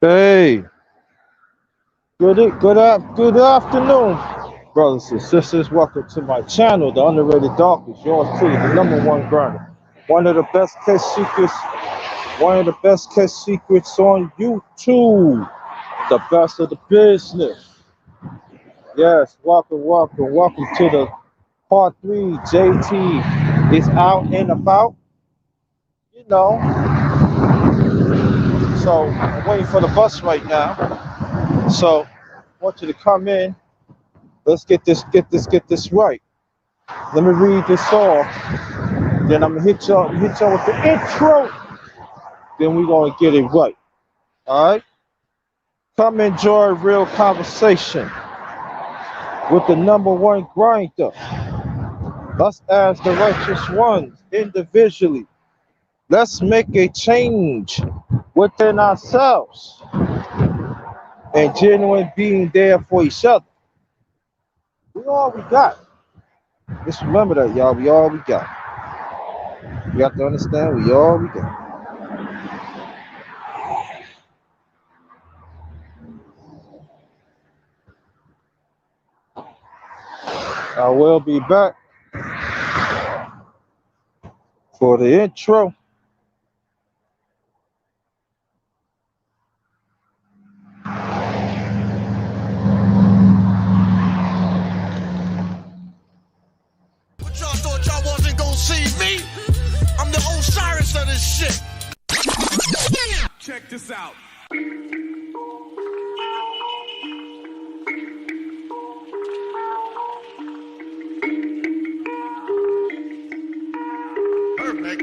Hey, good afternoon, brothers and sisters. Welcome to my channel, The Underrated Darkness. Yours truly, the number one grinder. One of the best kept secrets, one of the best kept secrets on YouTube. The best of the business. Yes, welcome to the part three. JT is out and about, you know. So I'm waiting for the bus right now. So I want you to come in. Let's get this right. Let me read this off. Then I'm gonna hit y'all with the intro. Then we gonna get it right. All right. Come enjoy real conversation with the number one grinder. Us as the righteous ones individually. Let's make a change within ourselves and genuine being there for each other. We all we got. Just remember that, y'all. We all we got. You have to understand. We all we got. I will be back for the intro. But y'all thought y'all wasn't gonna see me? I'm the Osiris of this shit. Check this out. Perfect.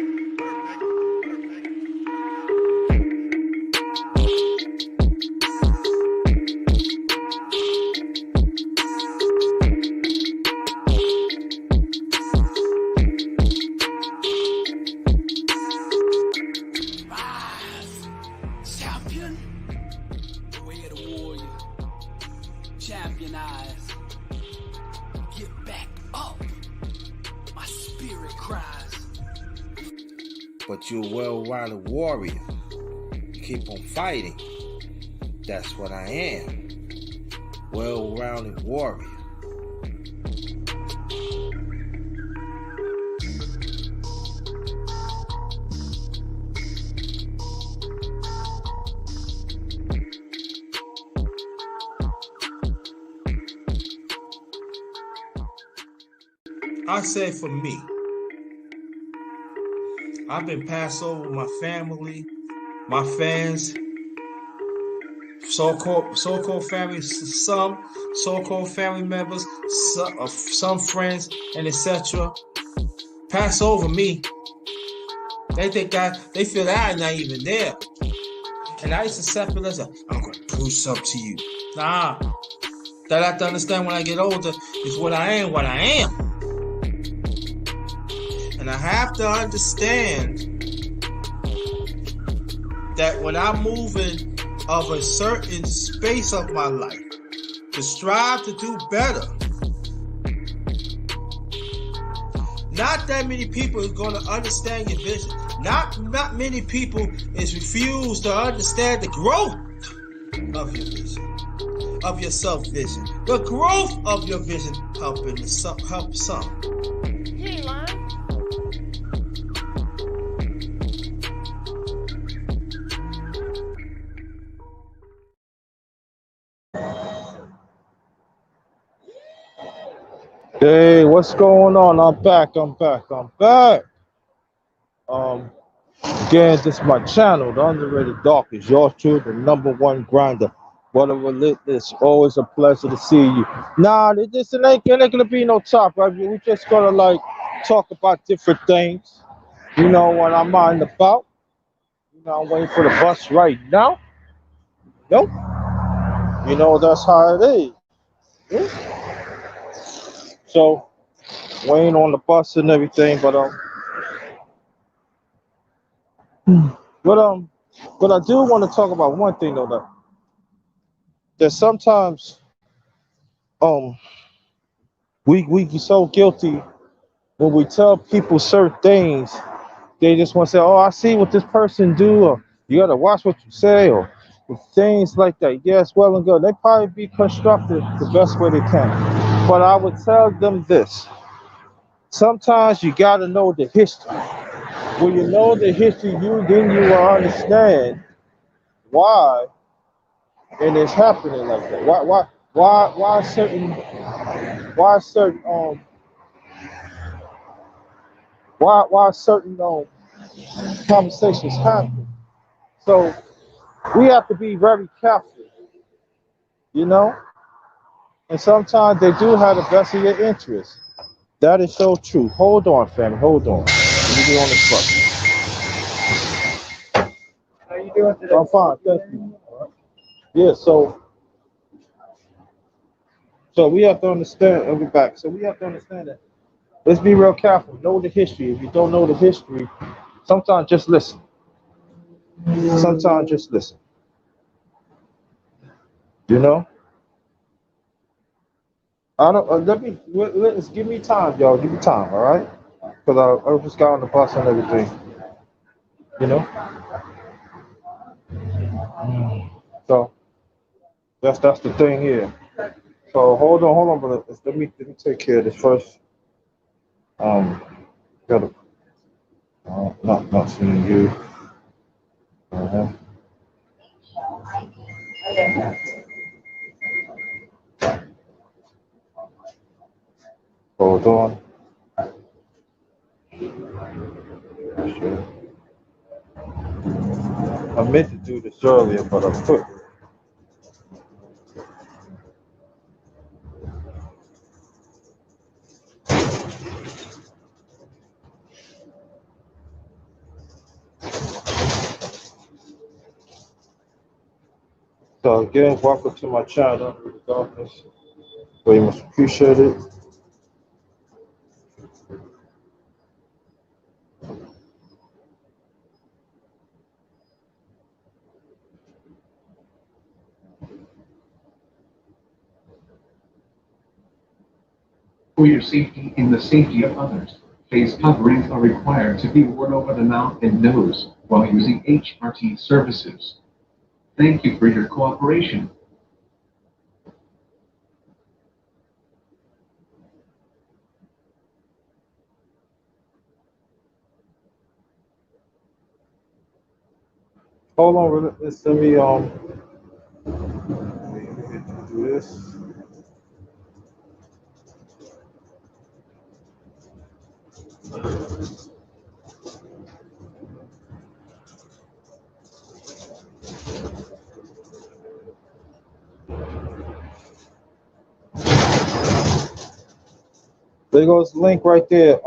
Champion, the way of the warrior. Champion eyes. Get back up. My spirit cries. But you're a well-rounded warrior. You keep on fighting. That's what I am. Well-rounded warrior. I say for me, I've been passed over with my family, my fans, so-called family, some so-called family members, some friends, and etc. Pass over me. They feel that I'm not even there, and I used to accept it as I'm gonna prove something to you. Nah, that I have to understand when I get older is what I am. And I have to understand that when I'm moving of a certain space of my life to strive to do better, not that many people is going to understand your vision. Not many people is refused to understand the growth of your vision, of your self-vision. The growth of your vision help some. You ain't lying. Hey, what's going on? I'm back. Um, Again, this is my channel, The Underrated Darkness. Yours truly, the number one grinder. What a relentless. Always a pleasure to see you. Nah, it ain't gonna be no talk, right? We just gonna like talk about different things. You know what I'm on about. You know, I'm waiting for the bus right now. Nope. You know that's how it is. Yeah. So waiting on the bus and everything, but but I do want to talk about one thing though, that sometimes um we get so guilty when we tell people certain things. They just want to say, "Oh, I see what this person do," or "You gotta watch what you say," or with things like that. Yes, well and good. They probably be constructive the best way they can. But I would tell them this. Sometimes you gotta know the history. When you know the history, you will understand why it is happening like that. Why certain why certain conversations happen. So we have to be very careful, you know. And sometimes they do have the best of your interests. That is so true. Hold on, family. Hold on. Let me be on the front. How you doing today? I'm fine, thank you. Yeah, so we have to understand, and we're back. So we have to understand that. Let's be real careful. Know the history. If you don't know the history, sometimes just listen. Sometimes just listen. You know? I don't. Let's give me time, y'all. Give me time, all right? Because I just got on the bus and everything. You know? So that's the thing here. So hold on, brother. Let me take care of this first. Um, gotta not seeing you. Uh-huh. Hold on. Sure. I meant to do this earlier, but I couldn't. So again, welcome to my channel, regardless. Very much appreciate it. For your safety and the safety of others, face coverings are required to be worn over the mouth and nose while using HRT services. Thank you for your cooperation. Hold on, brother. Let me do this. There goes the link right there,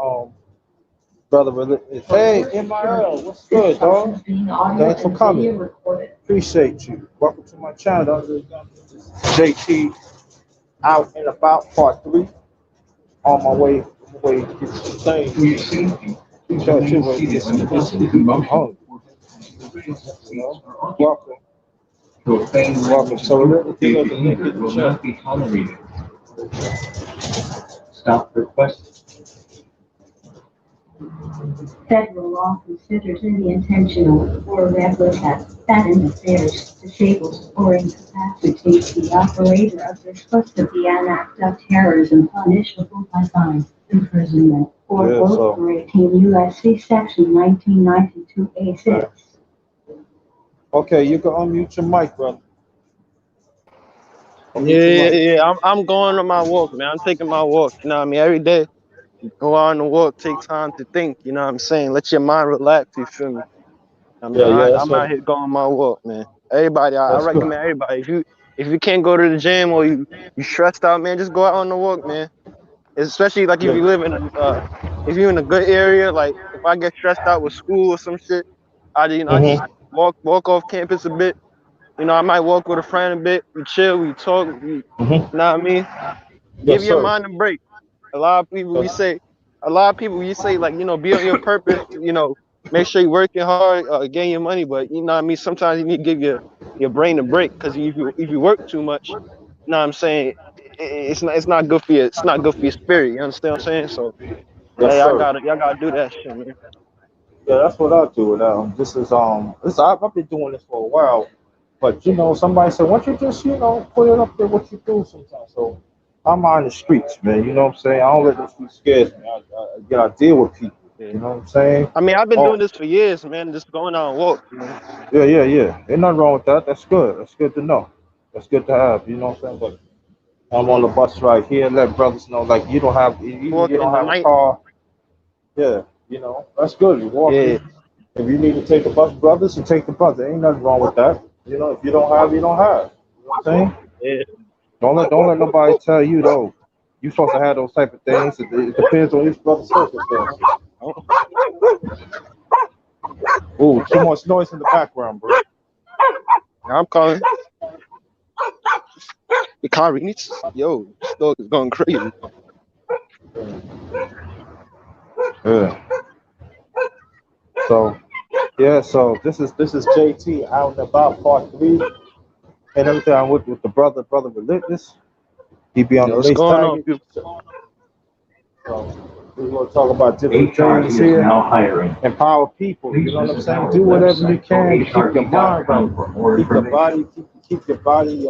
brother. Hey, MIL, what's good, dog? Thanks for coming. Appreciate you. Welcome to my channel. JT out and about part 3. On my way to get some things. For your safety, please Tell you remain what, seated get some until some the motion home. the various seats are occupied. Welcome. Profane Welcome. language So and let me give us a link behavior in the will chat. not be tolerated. Stop request. Federal law considers any intentional or reckless act that interferes, disables, or incapacitates the operator of this supposed to be an act of terrorism punishable by fine, imprisonment, or Yeah, both so for 18 U.S.C. Section 1992A6. okay, you can unmute your mic, brother. Unmute your mic. Yeah. I'm going on my walk, man. I'm taking my walk. You know what I mean? Every day, go out on the walk, take time to think. You know what I'm saying? Let your mind relax. You feel me? I mean, Yeah, that's I'm out what. here going my walk, man. Everybody, I That's good. recommend everybody. If you can't go to the gym or you stressed out, man, just go out on the walk, man. Especially like if Yeah. you live in a if you're in a good area, like if I get stressed out with school or some shit, I just Mhm. walk off campus a bit. You know, I might walk with a friend a bit. We chill, we talk, you Mhm. know what I mean? Give Yes, your sir. mind a break. A lot of people Yes. we say like, you know, be on your purpose, you know, make sure you're working hard, getting your money, but you know what I mean, sometimes you need to give your brain a break because if you work too much, you know what I'm saying, it's not good for your spirit, you understand what I'm saying? So Yes, hey, sir. y'all gotta do that shit, man. Yeah, that's what I do. This is I've been doing this for a while. But you know, somebody said, why don't you just, put it up there what you do sometimes. So I'm on the streets, man. You know what I'm saying? I don't let them streets scare me. I deal with people. Yeah. You know what I'm saying? I mean, I've been Oh, doing this for years, man. Just going out and walk, you know. yeah, yeah, yeah. Ain't nothing wrong with that. That's good. That's good to know. That's good to have. You know what I'm saying? But I'm on the bus right here. Let brothers know, like, you don't have, even you Walking in don't the have a night. car. Yeah, that's good. You're Yeah, walking. If you need to take the bus, brothers, you take the bus. There ain't nothing wrong with that. If you don't have, you don't have. You know what I'm saying? yeah. Don't let nobody tell you though. You supposed to have those type of things. It depends on each brother's circumstances. Oh, Ooh, too much noise in the background, bro. I'm calling. The car needs. Yo, this dog is going crazy. Yeah. So yeah, so this is JT out and about part 3 and everything. I'm with the brother Relentless. He be on Yo, the what's Lace going on, Tiger. people? So we're gonna talk about different HRT things is here. now hiring. Empower people. You Please know what I'm visit saying? our Do whatever you website, can to keep your mind HRT.com, for right. more Keep your information. body, keep your body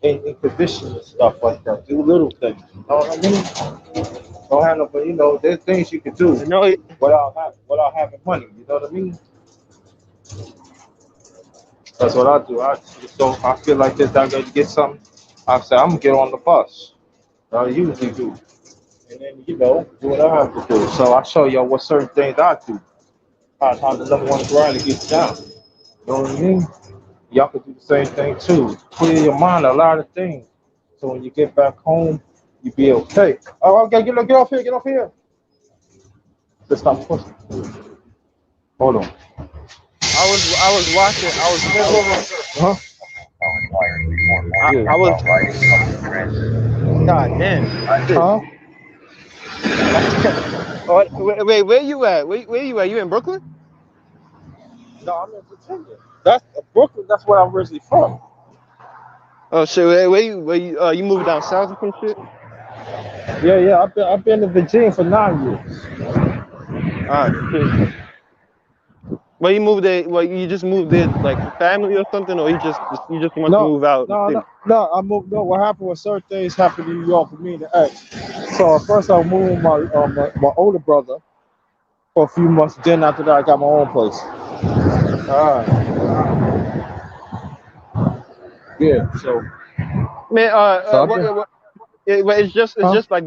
in condition and stuff like that. Do little things. You know what I mean? Don't have no, but there's things you can do You know, without having money. You know what I mean? That's what I do. I feel like this. I got to get something. I say I'm gonna get on the bus. I usually do, and then do what I have to do. So I show y'all what certain things I do. How the number one grinder gets down. You know what I mean? Y'all can do the same thing too. Put in your mind a lot of things. So when you get back home, you be okay. Oh, okay, get off here, get off here. Just stop pushing. Hold on. I was watching. Huh? I was. Yeah. God damn. Shit. Huh? Oh, wait, where you at? Where you at? You in Brooklyn? No, I'm in Virginia. That's Brooklyn. That's where I'm originally from. Oh shit. Where you moved down south or some shit? Yeah, yeah. I've been in Virginia for 9 years. Ah shit. Well, you moved there. Well, you just moved there like for family or something, or you just want to No, move out the no, no, city. no. I moved. No, what happened was certain things happened in New York for me and the ex. So at first I moved with my older brother for a few months. Then after that, I got my own place. Ah Yeah. So man. I've been. Well, it's Huh? just like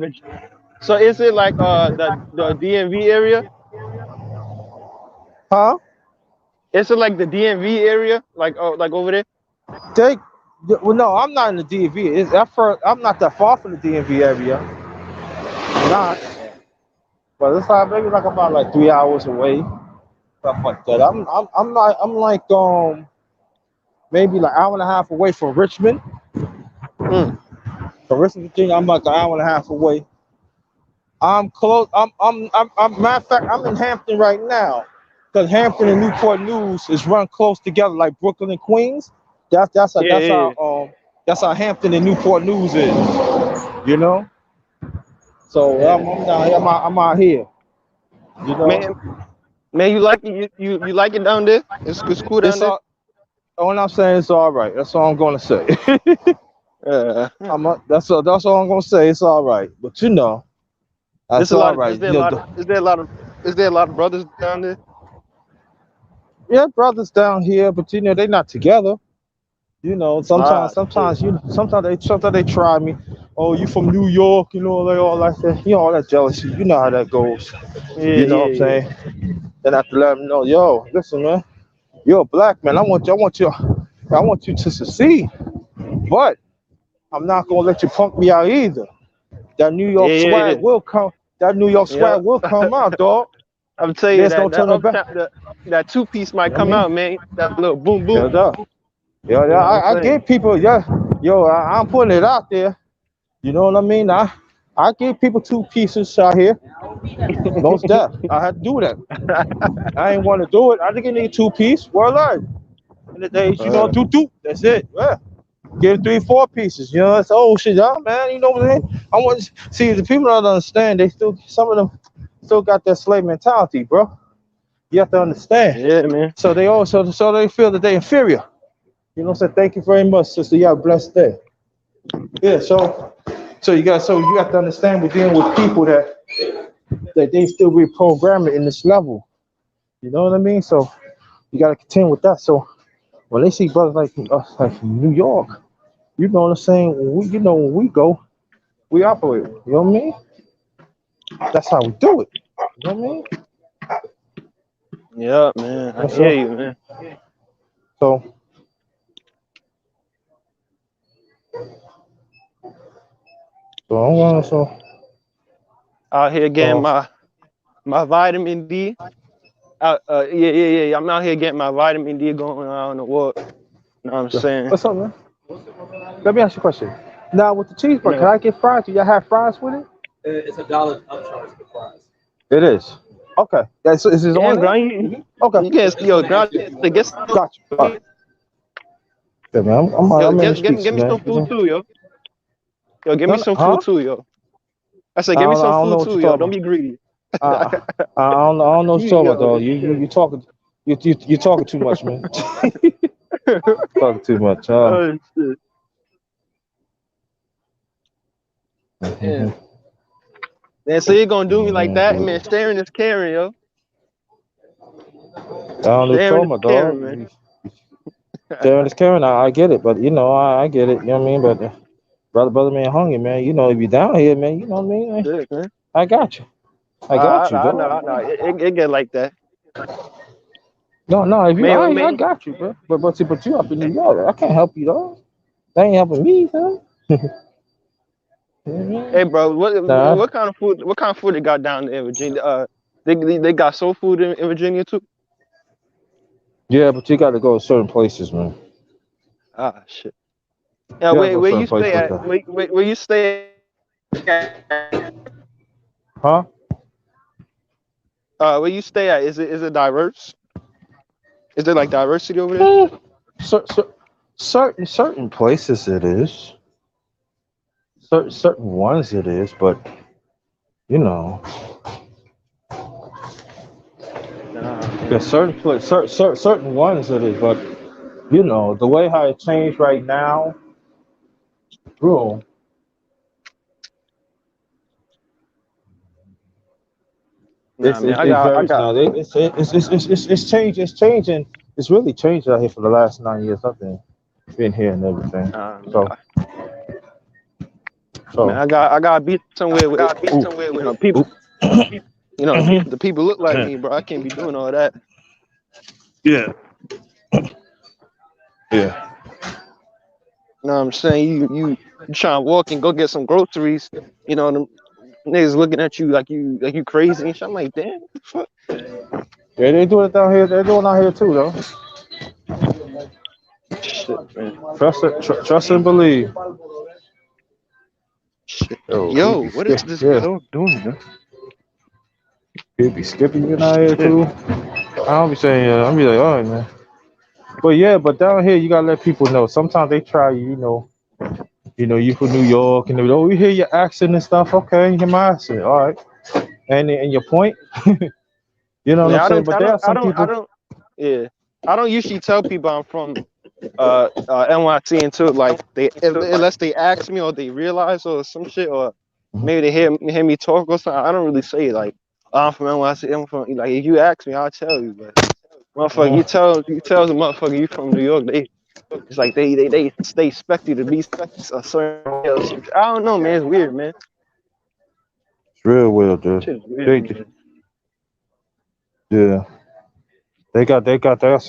so. Is it like the DMV area? Huh? Is it like the DMV area, like over there? They. Well, no, I'm not in the DMV. I'm not that far from the DMV area. Not, but it's like maybe like about like 3 hours away, stuff like that. I'm like maybe like hour and a half away from Richmond. Mm. From Richmond, Virginia, I'm like an hour and a half away. I'm close. Matter of fact, I'm in Hampton right now, because Hampton and Newport News is run close together, like Brooklyn and Queens. That's that's Yeah, that's yeah, that's how Hampton and Newport News is. You know. So yeah. I'm down here. I'm out here. You know. Man, man, you like it? You like it down there? It's cool down It's there. all. All I'm saying is all right. That's all I'm gonna say. That's all I'm gonna say. It's all right. But There's that's a all lot. Is right. there a lot? Is there a lot of brothers down there? Yeah, brothers down here, but they're not together. Ah, shit. Sometimes they try me. Oh, you from New York? Like all that. All that jealousy. You know how that goes. Yeah, You know what yeah, I'm yeah. saying? Then I have to let them know, yo, listen, man, you're a black man. I want you to succeed, but I'm not gonna let you punk me out either. That New Yeah, York yeah, swag yeah. will come. That New York Yeah. swag will come out, dog. I'm telling you There's no that turning back. uptown that two piece You might know what I come mean? out, man. That little boom Yeah, boom. dog. Yeah, You yeah. know what I'm I saying? give people, yeah, yo, I'm putting it out there. You know what I mean? I give people two pieces out here. Most deaf. I had to do that. I ain't want to do it. I think you need two piece. Well, in the days, Uh, do. That's it. Yeah. Give 3, 4 pieces. It's shit, y'all, man. You know what I'm saying? I want to see the people don't understand. Some of them still got that slave mentality, bro. You have to understand. yeah, man. So they feel that they're inferior. You know what I'm saying? Thank you very much, sister. You have a blessed day. Yeah, so you got to understand we're dealing with people that they still reprogramming in this level. You know what I mean? So you got to contend with that. So when they see brothers like us, like from New York, you know what I'm saying? When we go, we operate. You know what I mean? That's how we do it. You know what I mean? Yeah, man. I And hear you, man. so, so I'm gonna Out here getting so my vitamin D. Yeah. I'm out here getting my vitamin D going on the walk. You know what I'm yeah. saying? What's up, man? Let me ask you a question. Now with the cheeseburger, can No. I get fries? Do y'all have fries with it? It's $1 upcharge for fries. It is. Okay. That's is it on Damn, there? Grind, you, Okay. you get yo, Grind, get some, Got you. All right. Yeah, man. yo, I'm in the get streets, me some man. food too, yo. Yo, give No, me no, some food huh? too, yo. I said, give me I some don't know food what you're too, yo. talking Don't about. be greedy. I don't know what You, you're talking about, yo, dog. You talking you talking too much, man. Talking too much. oh shit. Yeah. Mhm. Man, so you gonna do me like Man, that? dude. Man, sharing is caring, yo. I don't know what you're Sharing talking is about, caring, man. dog. Sharing is caring. I get it, but I get it. You know what I mean? But brother, man, hungry, man. You know, if you down here, man, you know what I mean? Shit, man. I got you. I got you, I dog. know. It get like that. No. If you, I Man. got you, bro. But you up in New York, I can't help you, dog. That ain't helping me, huh? Hey, Mhm. bro, Nah. what kind of food? What kind of food they got down there in Virginia? They got soul food in Virginia too. Yeah, but you got to go to certain places, man. Ah, shit. Yeah, You got to go to where certain you stay places, at? though. Where you stay Huh? where you stay at? Is it diverse? Is there like diversity over there? Eh, certain places it is. Certain ones it is, but you know, Nah, there's man. certain ones it is, but you know, the way how it changed right now, bro. Nah, man. It I varies got. now. It's changed. It's changing. It's really changed out here for the last 9 years. I've been here and everything. Nah, man. So Man, so I got to be somewhere with ooh, people. ooh. The people look like Yeah. me, bro. I can't be doing all that. Yeah. Yeah. You know what I'm saying? You trying to walk and go get some groceries. Them niggas looking at you like you crazy and shit. I'm like, damn, what the fuck? Yeah, they doing it down here. They're doing it out here too, though. Shit, man. Trust and believe. Shit. Yo, he Yo, be what is skip. this Yeah, dog doing, man? he be skipping you out here Shit. too. I don't be saying yeah. I'm be like, all right, man. But yeah, but down here you gotta let people know. Sometimes they try you. You from New York, and they oh, we hear your accent and stuff. Okay, you hear my accent. All right, and your point. You know what Man, I'm saying? But there are some I people. don't. Yeah, I don't usually tell people I'm from NYC until like unless they ask me or they realize or some shit or maybe they hear me talk or something. I don't really say like I'm from NYC. I'm from like if you ask me, I'll tell you. But motherfucker, Uh, you tell the motherfucker you from New York, it's like they expect you to be a certain way or some shit. I don't know, man. It's weird, man. it's real weird, dude. Shit's weird, They, man. yeah, they got there's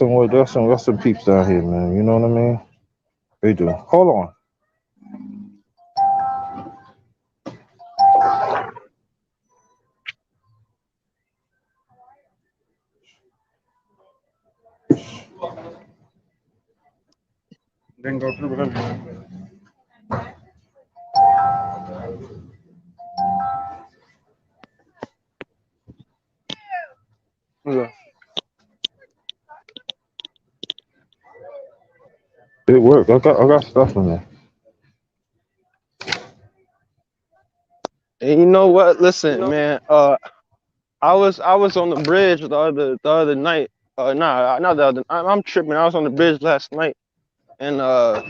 some peeps down here, man. You know what I mean? They do. Hold on. Didn't go through with him. Yeah. It worked. I got stuff in there. And you know what? Listen, man. I was on the bridge the other night. Nah, not the other. I'm tripping. I was on the bridge last night, and I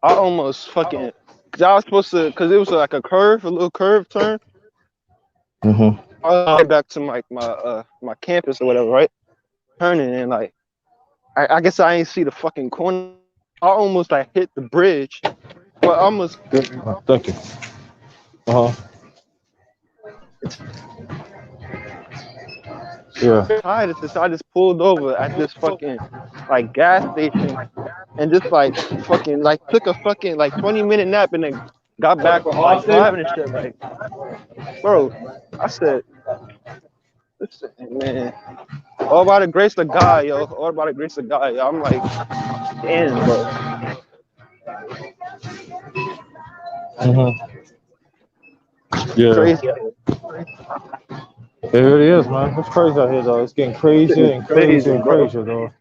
almost fucking, cause I was supposed to, cause it was like a curve, a little curve turn. Mm-hmm. I was on back to my campus or whatever, right? Turning and like, I guess I ain't see the fucking corner. I almost like hit the bridge, but almost Thank you. Uh huh. Yeah. tired of this. I just pulled over at this fucking like gas station and just like fucking like took a fucking like 20-minute nap and then got back like driving and shit. Like, bro, I said, listen, man, all by the grace of God, yo, all by the grace of God, yo. I'm like, damn, bro. Mm-hmm. Yeah. Crazy. It really is, man. It's crazy out here, though. It's getting Shit crazier is and crazier crazy, and bro. crazier, though.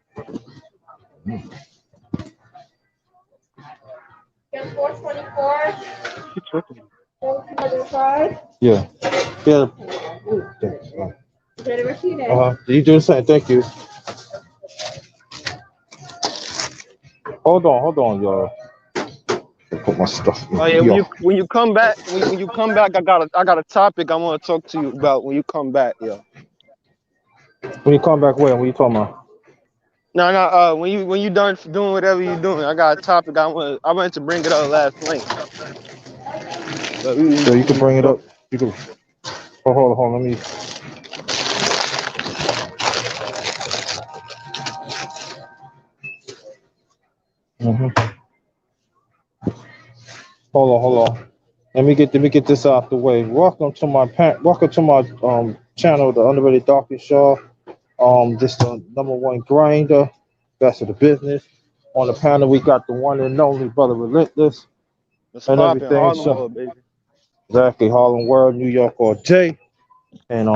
Get 424, Keep talking. 425. Yeah. Yeah. Ready, repeat it. Uh huh. You do the same. Thank you. Hold on, y'all. Put my stuff in Oh yeah, here. when you come back, when you come back, I got a topic I want to talk to you about when you come back, yo. When you come back, when you talking about? No, no. When you done doing whatever you doing, I got a topic I wanted to bring it up last night, but So you we can didn't bring it talk. up. You can. Oh, hold on. Let me. Mm-hmm. Hold on. Let me get this out the way. Welcome to my channel, the Underrated Darkest Show. This the number one grinder, best of the business. On the panel, we got the one and only Brother Relentless It's and popping everything. Harlem So World, baby. exactly, Harlem World, New York, or J. And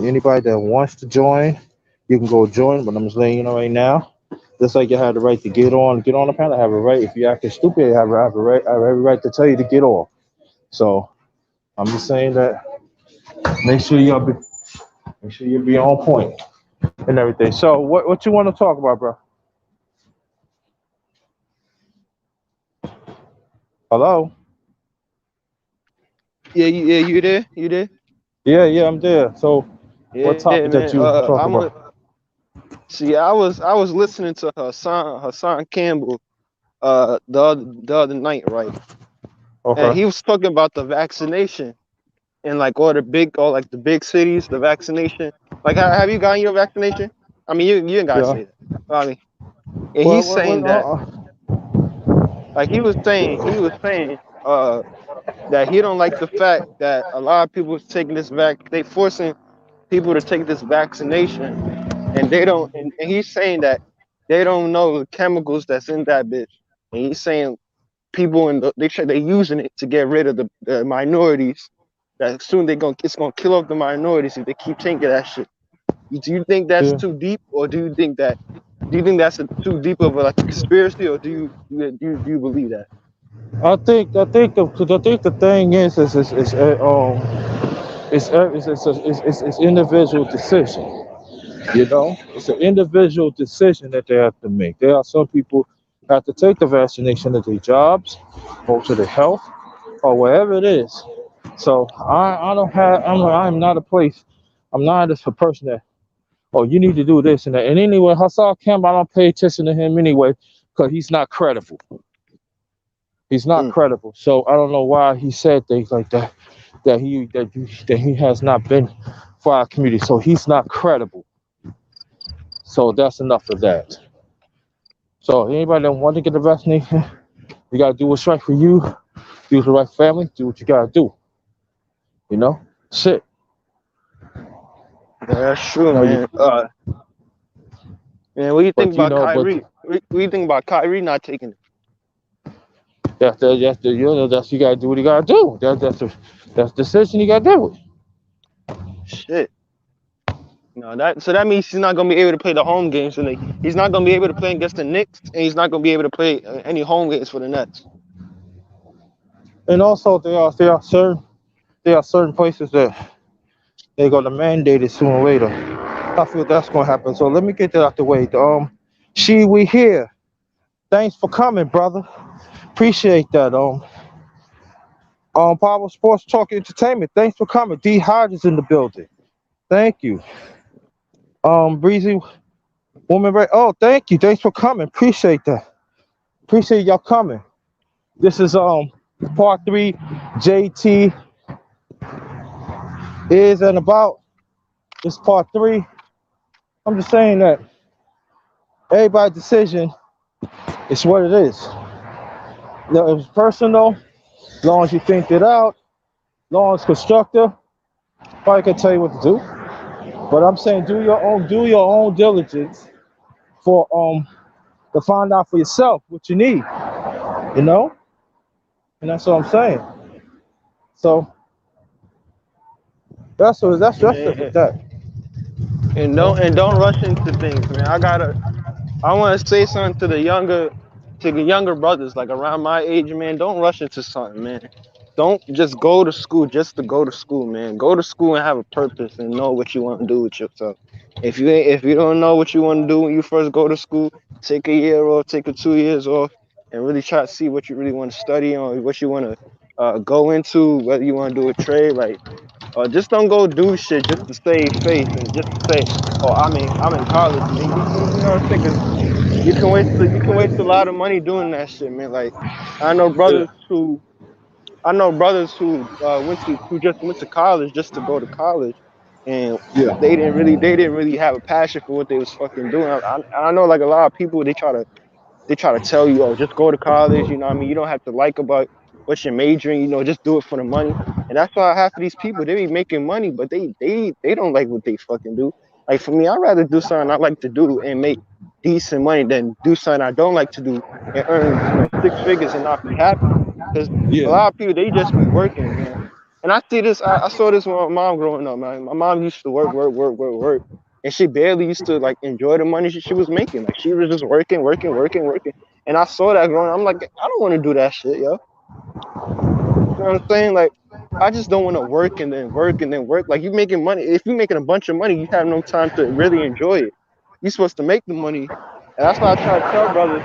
anybody that wants to join, you can go join. But I'm just letting you know right now, just like you have the right to get on the panel, have a right. If you're acting stupid, you have a right. I have every right to tell you to get off. So I'm just saying that make sure you be on point and everything. So what you want to talk about, bro? Hello? Yeah, you there? You there? Yeah, I'm there. So what Yeah, topic that man. you talk I'm a, about? see. I was listening to Hassan Campbell, the other night, right? And Okay. he was talking about the vaccination in like all like the big cities, the vaccination. Like, have you gotten your vaccination? I mean, you ain't gotta Yeah. say that. I mean, and Well, he's saying that, like he was saying, that he don't like the fact that a lot of people is taking this they forcing people to take this vaccination, and they don't, and he's saying that they don't know the chemicals that's in that bitch, and he's saying people they using it to get rid of the minorities. That soon it's gonna kill off the minorities if they keep taking that shit. Do you think that's yeah. too deep, or do you think that's too deep of a like a conspiracy, or do you believe that? I think the thing it's individual decision. You know, it's an individual decision that they have to make. There are some people have to take the vaccination at their jobs, or to their health, or wherever it is. So I don't have I'm not a place. I'm not a person that, oh, you need to do this and that. And anyway, Hassan Campbell, I don't pay attention to him anyway because he's not credible. He's not Mm. credible. So I don't know why he said things like that. That he has not been for our community. So he's not credible. So that's enough of that. So anybody that want to get the vaccination, you gotta do what's right for you. Do what's right for family. Do what you gotta do. You know, shit. Yeah, that's true, No, you. man. Man, what do you think But you about know, but Kyrie? What do you think about Kyrie not taking it? that's you gotta do what you gotta do. That's the decision you gotta do. Shit. No, that means he's not gonna be able to play the home games, and he's not gonna be able to play against the Knicks, and he's not gonna be able to play any home games for the Nets. And also there are certain places that they're gonna mandate it sooner or later. I feel that's gonna happen. So let me get that out the way. We here. Thanks for coming, brother. Appreciate that. Power Sports Talk Entertainment. Thanks for coming. D Hodges in the building. Thank you. Breezy Woman Ray. Oh, thank you. Thanks for coming. Appreciate that. Appreciate y'all coming. This is part three. JT is and about. This part three. I'm just saying that everybody's decision is what it is. You know, it's personal. As long as you think it out, as long as it's constructive, nobody can tell you what to do. But I'm saying do your own diligence for to find out for yourself what you need, you know? And that's what I'm saying. So that's it with that. And You know? don't rush into things, man. I want to say something to the younger brothers, like around my age, man. Don't rush into something, man. Don't just go to school just to go to school, man. Go to school and have a purpose and know what you want to do with yourself. If you don't know what you want to do when you first go to school, take a year off, take a 2 years off, and really try to see what you really want to study or what you want to go into, whether you want to do a trade, like. Just don't go do shit just to save face and just to say, "Oh, I'm in college." And you know what I'm saying? 'Cause you can waste a lot of money doing that shit, man. Like I know Yeah. brothers who who just went to college just to go to college, and Yeah. they didn't really have a passion for what they was fucking doing. I know like a lot of people they try to tell you, oh, just go to college. You know what I mean? You don't have to like about what you're majoring. You know, just do it for the money. And that's why half of these people they be making money, but they don't like what they fucking do. Like for me, I'd rather do something I like to do and make decent money than do something I don't like to do and earn 6 figures and not be happy. Because a Yeah. lot of people they just be working, man. And I see this. I saw this with my mom growing up, man. My mom used to work, and she barely used to like enjoy the money she was making. Like she was just working. And I saw that growing up. I'm like, I don't want to do that shit, yo. You know what I'm saying? Like, I just don't want to work and then work and then work. Like you making money. If you're making a bunch of money, you have no time to really enjoy it. You're supposed to make the money. And that's why I try to tell brothers.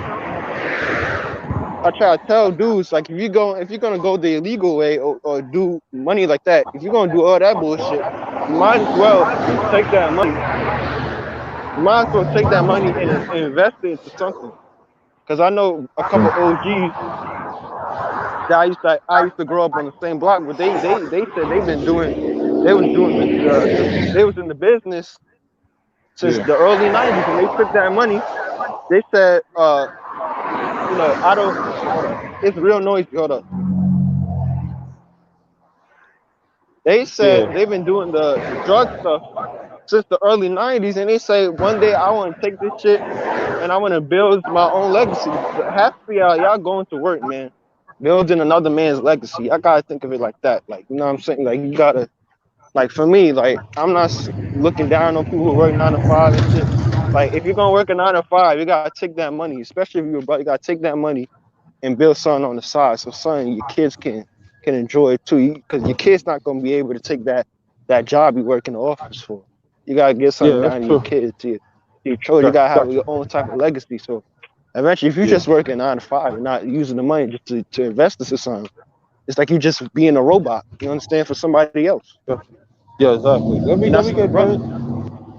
I try to tell dudes like if you're gonna go the illegal way or do money like that, if you're gonna do all that bullshit, you might as well take that money. You might as well take that money and invest it into something. Because I know a couple OGs that I used to grow up on the same block, but they said they was doing they was in the business since Yeah. the early '90s, and they took that money. They said, I don't hold up. It's real noisy. Hold up. They said Yeah. they've been doing the drug stuff since the early '90s, and they say one day I want to take this shit and I want to build my own legacy. But half of y'all going to work, man, building another man's legacy. I gotta think of it like that. Like, you know what I'm saying? Like, you gotta, like, for me, like, I'm not looking down on people who work 9 to 5 and shit. Like, if you're gonna work a 9 to 5, you gotta take that money, especially if you're a brother. You gotta take that money and build something on the side, so son, your kids can enjoy it too. Because your kids not gonna be able to take that job you work in the office for. You gotta get Yeah, something that's down to your true. kids, to your children. You Got, gotta have got you. your own type of legacy. So eventually, if you Yeah. just working 9 to 5 and not using the money just to invest into something, it's like you just being a robot. You understand, for somebody else. Yeah, yeah, exactly. And Let that's me what the get brother.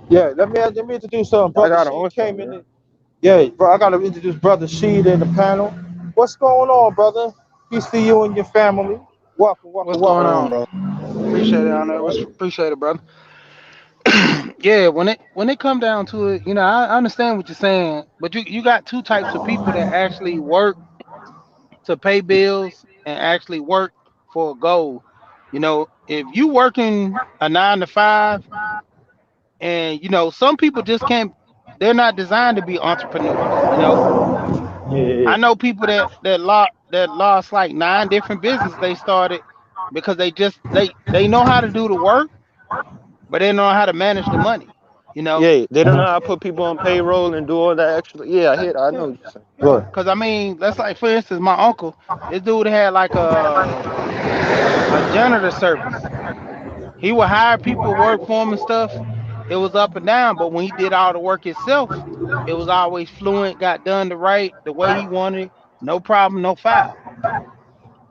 yeah, let me introduce I brother got Sheed on came something, in man. it. Yeah, bro, I gotta introduce brother Sheed in the panel. What's going on, brother? Peace to you and your family. Welcome, What's welcome, going welcome. on, bro? Appreciate it. I know. Right? Appreciate it, brother. Yeah, when it come down to it, I understand what you're saying, but you got two types of people that actually work to pay bills and actually work for a goal. If you working a 9 to 5, and some people just can't. They're not designed to be entrepreneurs. Yeah, I know people that lost like 9 different businesses they started because they know how to do the work, but they don't know how to manage the money. You know, yeah. They don't know how to put people on payroll and do all that extra. Yeah, I know what you're saying. Right. because I mean, let's like for instance, my uncle, this dude had like a janitor service. He would hire people to work for him and stuff, it was up and down. But when he did all the work himself, it was always fluent, got done the way he wanted, no problem, no foul.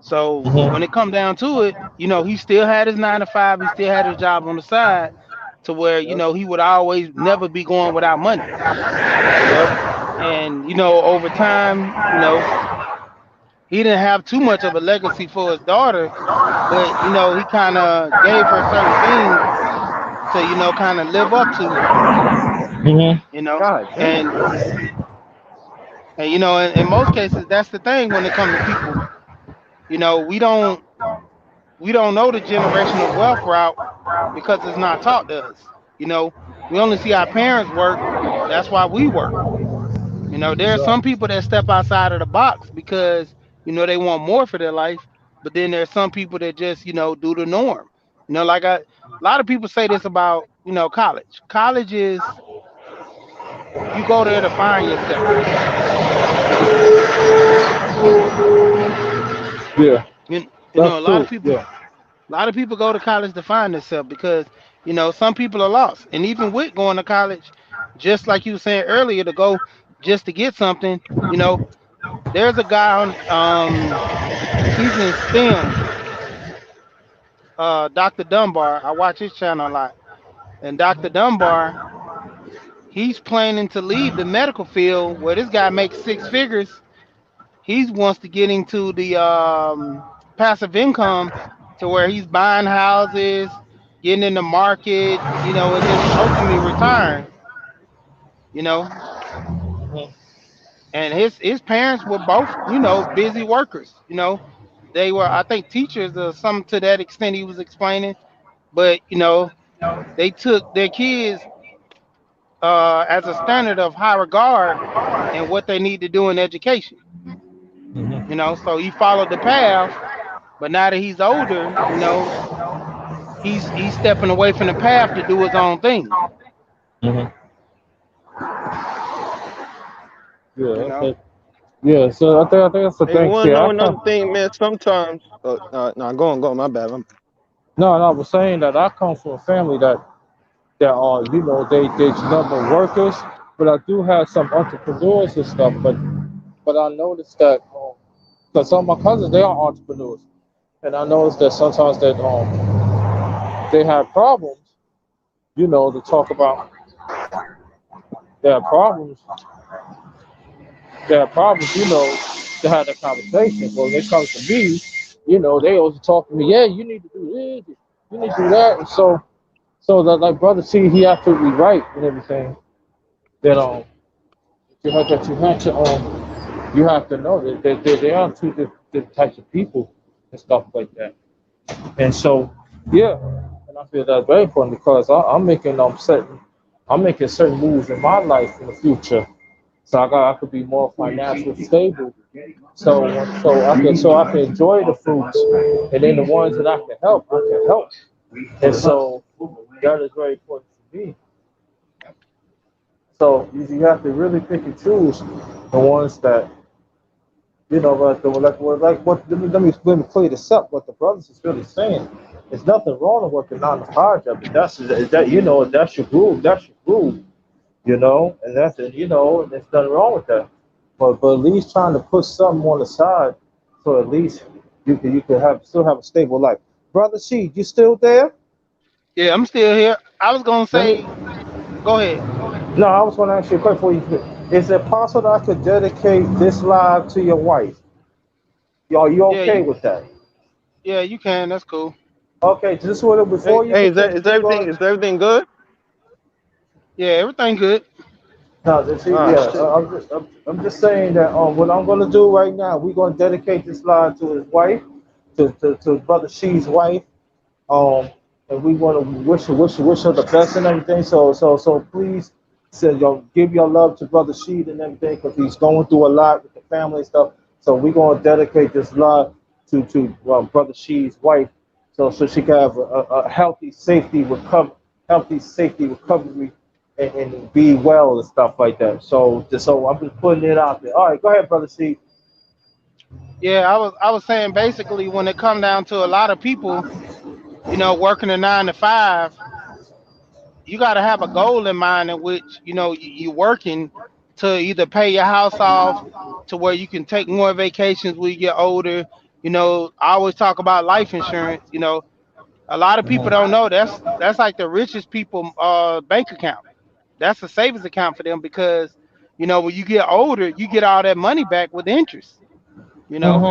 So when it come down to it, he still had his 9 to 5, he still had his job on the side, to where he would always never be going without money. Yep. And over time, he didn't have too much of a legacy for his daughter, but he kind of gave her certain things to kind of live up to, Mhm. you know, God and damn. in most cases that's the thing when it comes to people. You know, we don't know the generational wealth route because it's not taught to us. You know, we only see our parents work. That's why we work. There are some people that step outside of the box because they want more for their life, but then there's some people that just do the norm. A lot of people say this about college. College is, you go there to find yourself. Yeah, that's A lot true. of people Yeah. go to college to find themselves because some people are lost. And even with going to college, just like you were saying earlier, to go just to get something, there's a guy on he's in STEM, Dr. Dunbar. I watch his channel a lot. And Dr. Dunbar, he's planning to leave the medical field where this guy makes 6 figures. He wants to get into the passive income, to where he's buying houses, getting in the market, and just ultimately retiring, you know. And his parents were both, busy workers. They were, I think, teachers or something to that extent he was explaining. But they took their kids as a standard of high regard and what they need to do in education. So he followed the path, but now that he's older, he's stepping away from the path to do his own thing. Mhm. Yeah. You know. Okay. Yeah. So I think that's the Hey, you thing. wanna See, know I another come. thing, man? Sometimes, no, go on, my bad. No, I was saying that I come from a family that are, they number workers, but I do have some entrepreneurs and stuff. But I noticed that because some of my cousins, they are entrepreneurs, and I noticed that sometimes that they have problems, to talk about their problems, to have that conversation. But when it comes to me, they always talk to me, yeah, you need to do this, you need to do that, and so that, like brother C, he absolutely right and everything. That you have to know that they are two different types of people and stuff like that. And so, yeah, and I feel that's very important because I'm making certain moves in my life in the future. So I could be more financially stable. So I can enjoy the fruits, and then the ones that I can help. And so that is very important to me. So you have to really pick and choose the ones that like what let me clear this up. What the brothers is really saying, there's nothing wrong with working 9 to 5 job. But that's your groove. That's your groove. And there's nothing wrong with that. But at least trying to put something on the side, so at least you can still have a stable life. Brother C, you still there? Yeah, I'm still here. I was gonna Let me. say, go ahead. No, I was going to ask you a question before you. Is it possible that I could dedicate this live to your wife? Are you Yeah, okay with that? you can. That's cool. Okay, just sort of Hey, before you hey, is that continue, is keep everything going. is everything good? Yeah, everything good. No, Ah, yeah, shit. I'm just saying that what I'm going to do right now, we're going to dedicate this live to his wife, to Brother She's wife, um, and we want to wish her the best and everything. So please, give your love to Brother Sheed and everything because he's going through a lot with the family and stuff. So we're going to dedicate this live to Brother Sheed's wife, so she can have a healthy safety recovery and be well and stuff like that. So I'm just putting it out there. All right, go ahead, Brother Sheed. Yeah, I was saying basically when it come down to a lot of people, working a 9 to 5, you got to have a goal in mind in which you're working to either pay your house off, to where you can take more vacations when you get older. I always talk about life insurance. A lot of people don't know that's like the richest people bank account. That's a savings account for them, because when you get older, you get all that money back with interest. You know,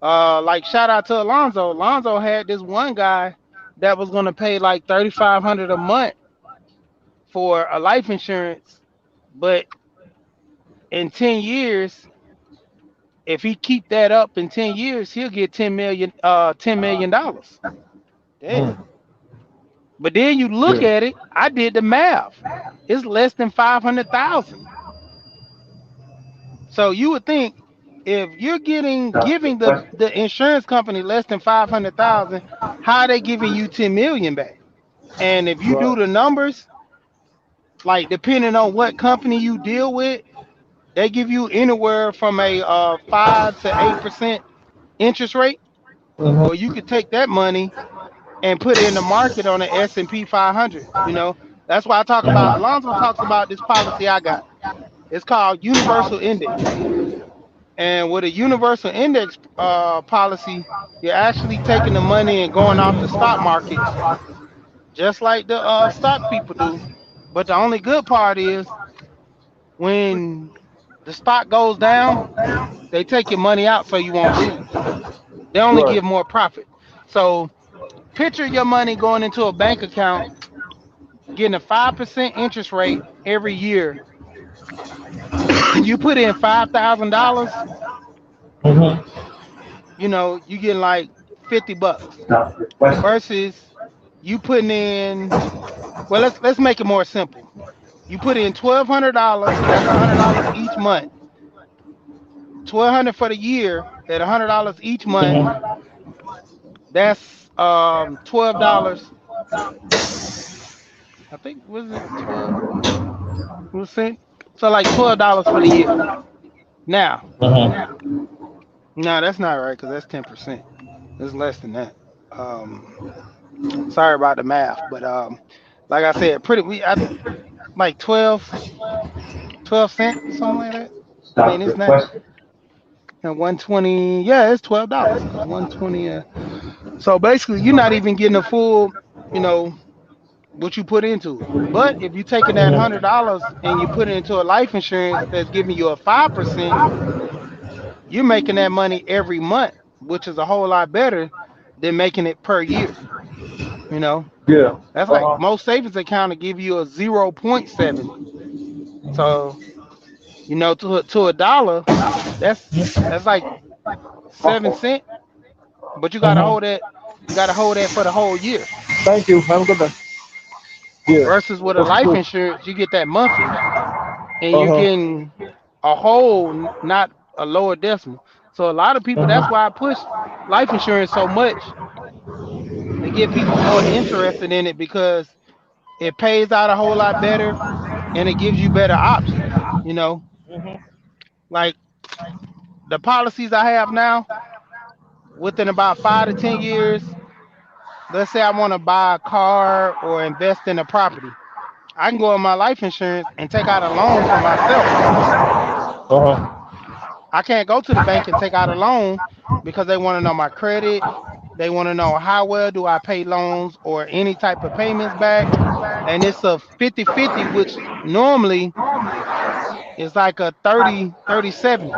like shout out to Alonzo. Alonzo had this one guy that was gonna pay like 3,500 a month for a life insurance, but in 10 years, if he keep that up in 10 years, he'll get 10 million dollars. Damn. But then you look Yeah. at it, I did the math. It's less than 500,000. So you would think, if you're giving the insurance company less than 500,000, how are they giving you 10 million back? And if you do Right. the numbers, like depending on what company you deal with, they give you anywhere from a 5 to 8% interest rate, or you could take that money and put it in the market on the S&P 500. That's why I talk about. Alonzo talks about this policy I got. It's called Universal Index. And with a universal index policy, you're actually taking the money and going off the stock markets, just like the stock people do. But the only good part is, when the stock goes down, they take your money out so you won't lose. They only Right. give more profit. So picture your money going into a bank account, getting a 5% interest rate every year. You put in $5,000, you get like $50, Stop requested. versus you putting in. Well, let's make it more simple. You put in $1,200. That's $100 each month. 1,200 for the year at $100 each month. That's $12. I think, was it 12%? So like $12 for the year. Now, no, that's not right, because that's 10%. It's less than that. Um, Sorry about the math, but like I said, like 12 cents, something like that. I mean, Stop it's not. requested. And 120, yeah, it's $12 because 120. So basically, you're not even getting a full, you know, what you put into it. But if you're taking that $100 and you put it into a life insurance that's giving you a 5%, you're making that money every month, which is a whole lot better than making it per year. You know, Yeah. that's like most savings account to give you a 0.7. So to a dollar, that's like 7 cents. But you gotta hold that. You gotta hold that for the whole year. Thank you. Have a good day. Yeah. Versus with a That's life true. insurance, you get that monthly, and Uh you're huh. getting a whole, not a lower decimal. So a lot of people, that's why I push life insurance so much, to get people more interested in it, because it pays out a whole lot better, and it gives you better options. You know, like the policies I have now, within about 5 to 10 years, let's say I want to buy a car or invest in a property, I can go on my life insurance and take out a loan for myself. I can't go to the bank and take out a loan, because they want to know my credit. They want to know how well do I pay loans or any type of payments back. And it's a 50-50, which normally is like a 30-70.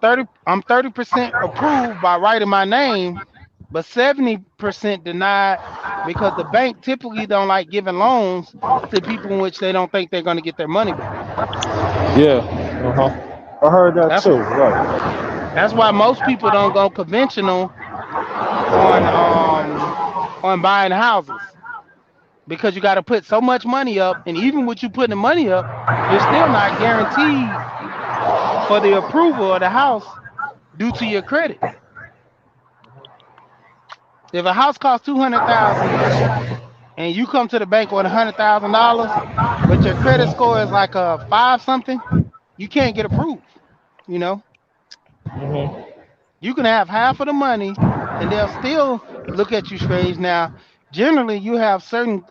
30, I'm 30% approved by writing my name, but 70% denied, because the bank typically don't like giving loans to people in which they don't think they're going to get their money back. Yeah. I heard that That's too. Right. that's why most people don't go conventional on buying houses, because you got to put so much money up, and even with you putting the money up, you're still not guaranteed for the approval of the house due to your credit. If a house costs 200,000 and you come to the bank with $100,000, but your credit score is like a five something, you can't get approved. You know, you can have half of the money, and they'll still look at you strange. Now, generally you have certain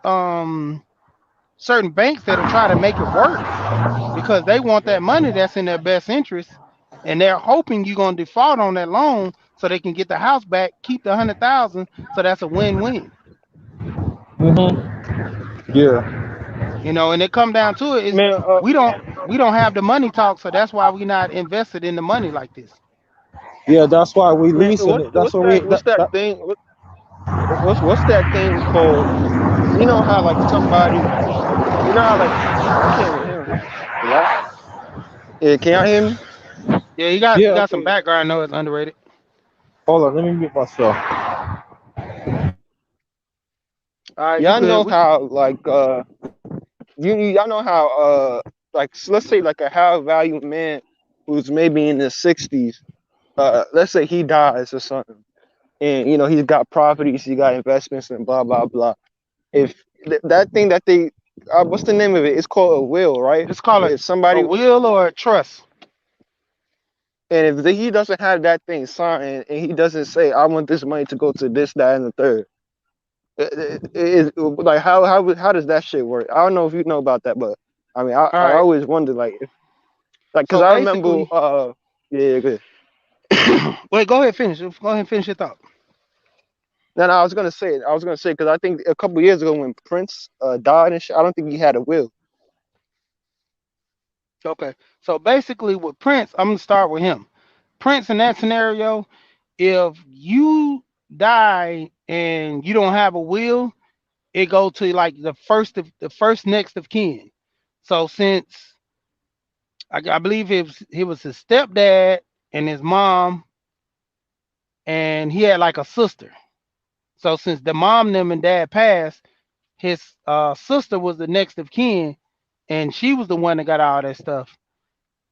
banks that'll try to make it work because they want that money that's in their best interest, and they're hoping you're gonna default on that loan so they can get the house back, keep the 100,000. So that's a win-win. Yeah. And it come down to it is Man, we don't have the money talk, so that's why we not invested in the money like this. Yeah, that's why we man, leasing what's it. That's what's what we that? What's that thing? What's that thing called? You know how like somebody, you know how like I can't even hear him. What? Yeah, can y'all hear me? Yeah, you yeah, got some okay. background noise underrated. Hold on, let me mute myself. All right, you Y'all good? know how like y'all know how like let's say like a high value man who's maybe in his 60s, let's say he dies or something, and he's got properties, he got investments and blah blah blah. If that thing that they what's the name of it? It's called a will, right? It's called If a somebody, will or a trust. and if he doesn't have that thing signed, and he doesn't say I want this money to go to this, that, and the third, like how does that shit work? I don't know if you know about that, but I mean All I right. always wonder like like because So I remember basically, yeah, good. wait, go ahead, finish. Go ahead and finish your thought. No, I was gonna say because I think a couple years ago when Prince died and shit, I don't think he had a will. Okay. So basically, with Prince, I'm gonna start with him. Prince in that scenario, if you die and you don't have a will, it go to like the first next of kin. So since I believe it was his stepdad and his mom, and he had like a sister. So since the mom, them, and dad passed, his sister was the next of kin, and she was the one that got all that stuff.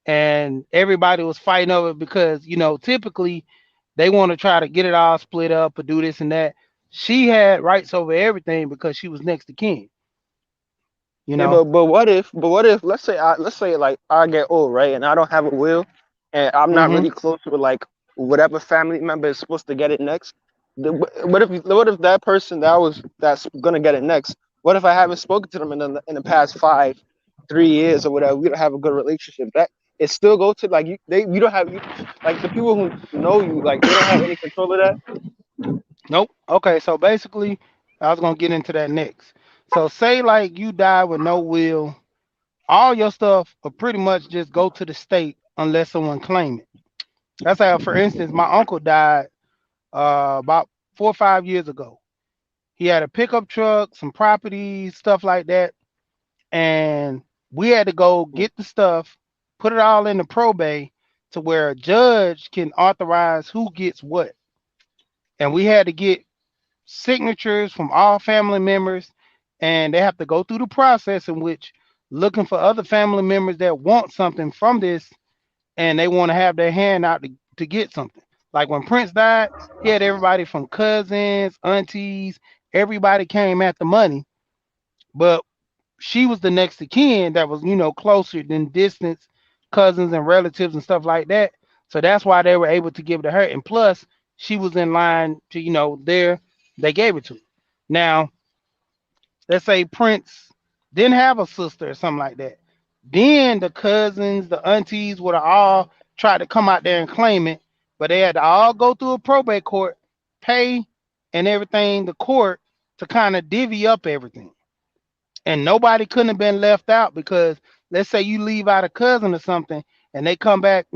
And everybody was fighting over it because typically they want to try to get it all split up or do this and that. She had rights over everything because she was next to kin. You Yeah, know. but what if let's say like I get old, right, and I don't have a will, and I'm not Hmm. really close with like whatever family member is supposed to get it next. What if that person that's gonna get it next? What if I haven't spoken to them in the past 3 years or whatever? We don't have a good relationship. That it still go to like you don't have like the people who know you like they don't have any control of that. Nope. Okay. So basically, I was gonna get into that next. So say like you die with no will, all your stuff will pretty much just go to the state unless someone claim it. That's how, for instance, my uncle died about 4 or 5 years ago. He had a pickup truck, some property, stuff like that, and we had to go get the stuff, put it all in the probate to where a judge can authorize who gets what. And we had to get signatures from all family members, and they have to go through the process in which looking for other family members that want something from this, and they want to have their hand out to get something. Like when Prince died, he had everybody from cousins, aunties, everybody came at the money, but she was the next of kin that was, closer than distance cousins and relatives and stuff like that. So that's why they were able to give it to her. And plus, she was in line to, there, they gave it to her. Now, let's say Prince didn't have a sister or something like that. Then the cousins, the aunties would have all tried to come out there and claim it, but they had to all go through a probate court, pay and everything, the court to kind of divvy up everything. And nobody couldn't have been left out because let's say you leave out a cousin or something and they come back,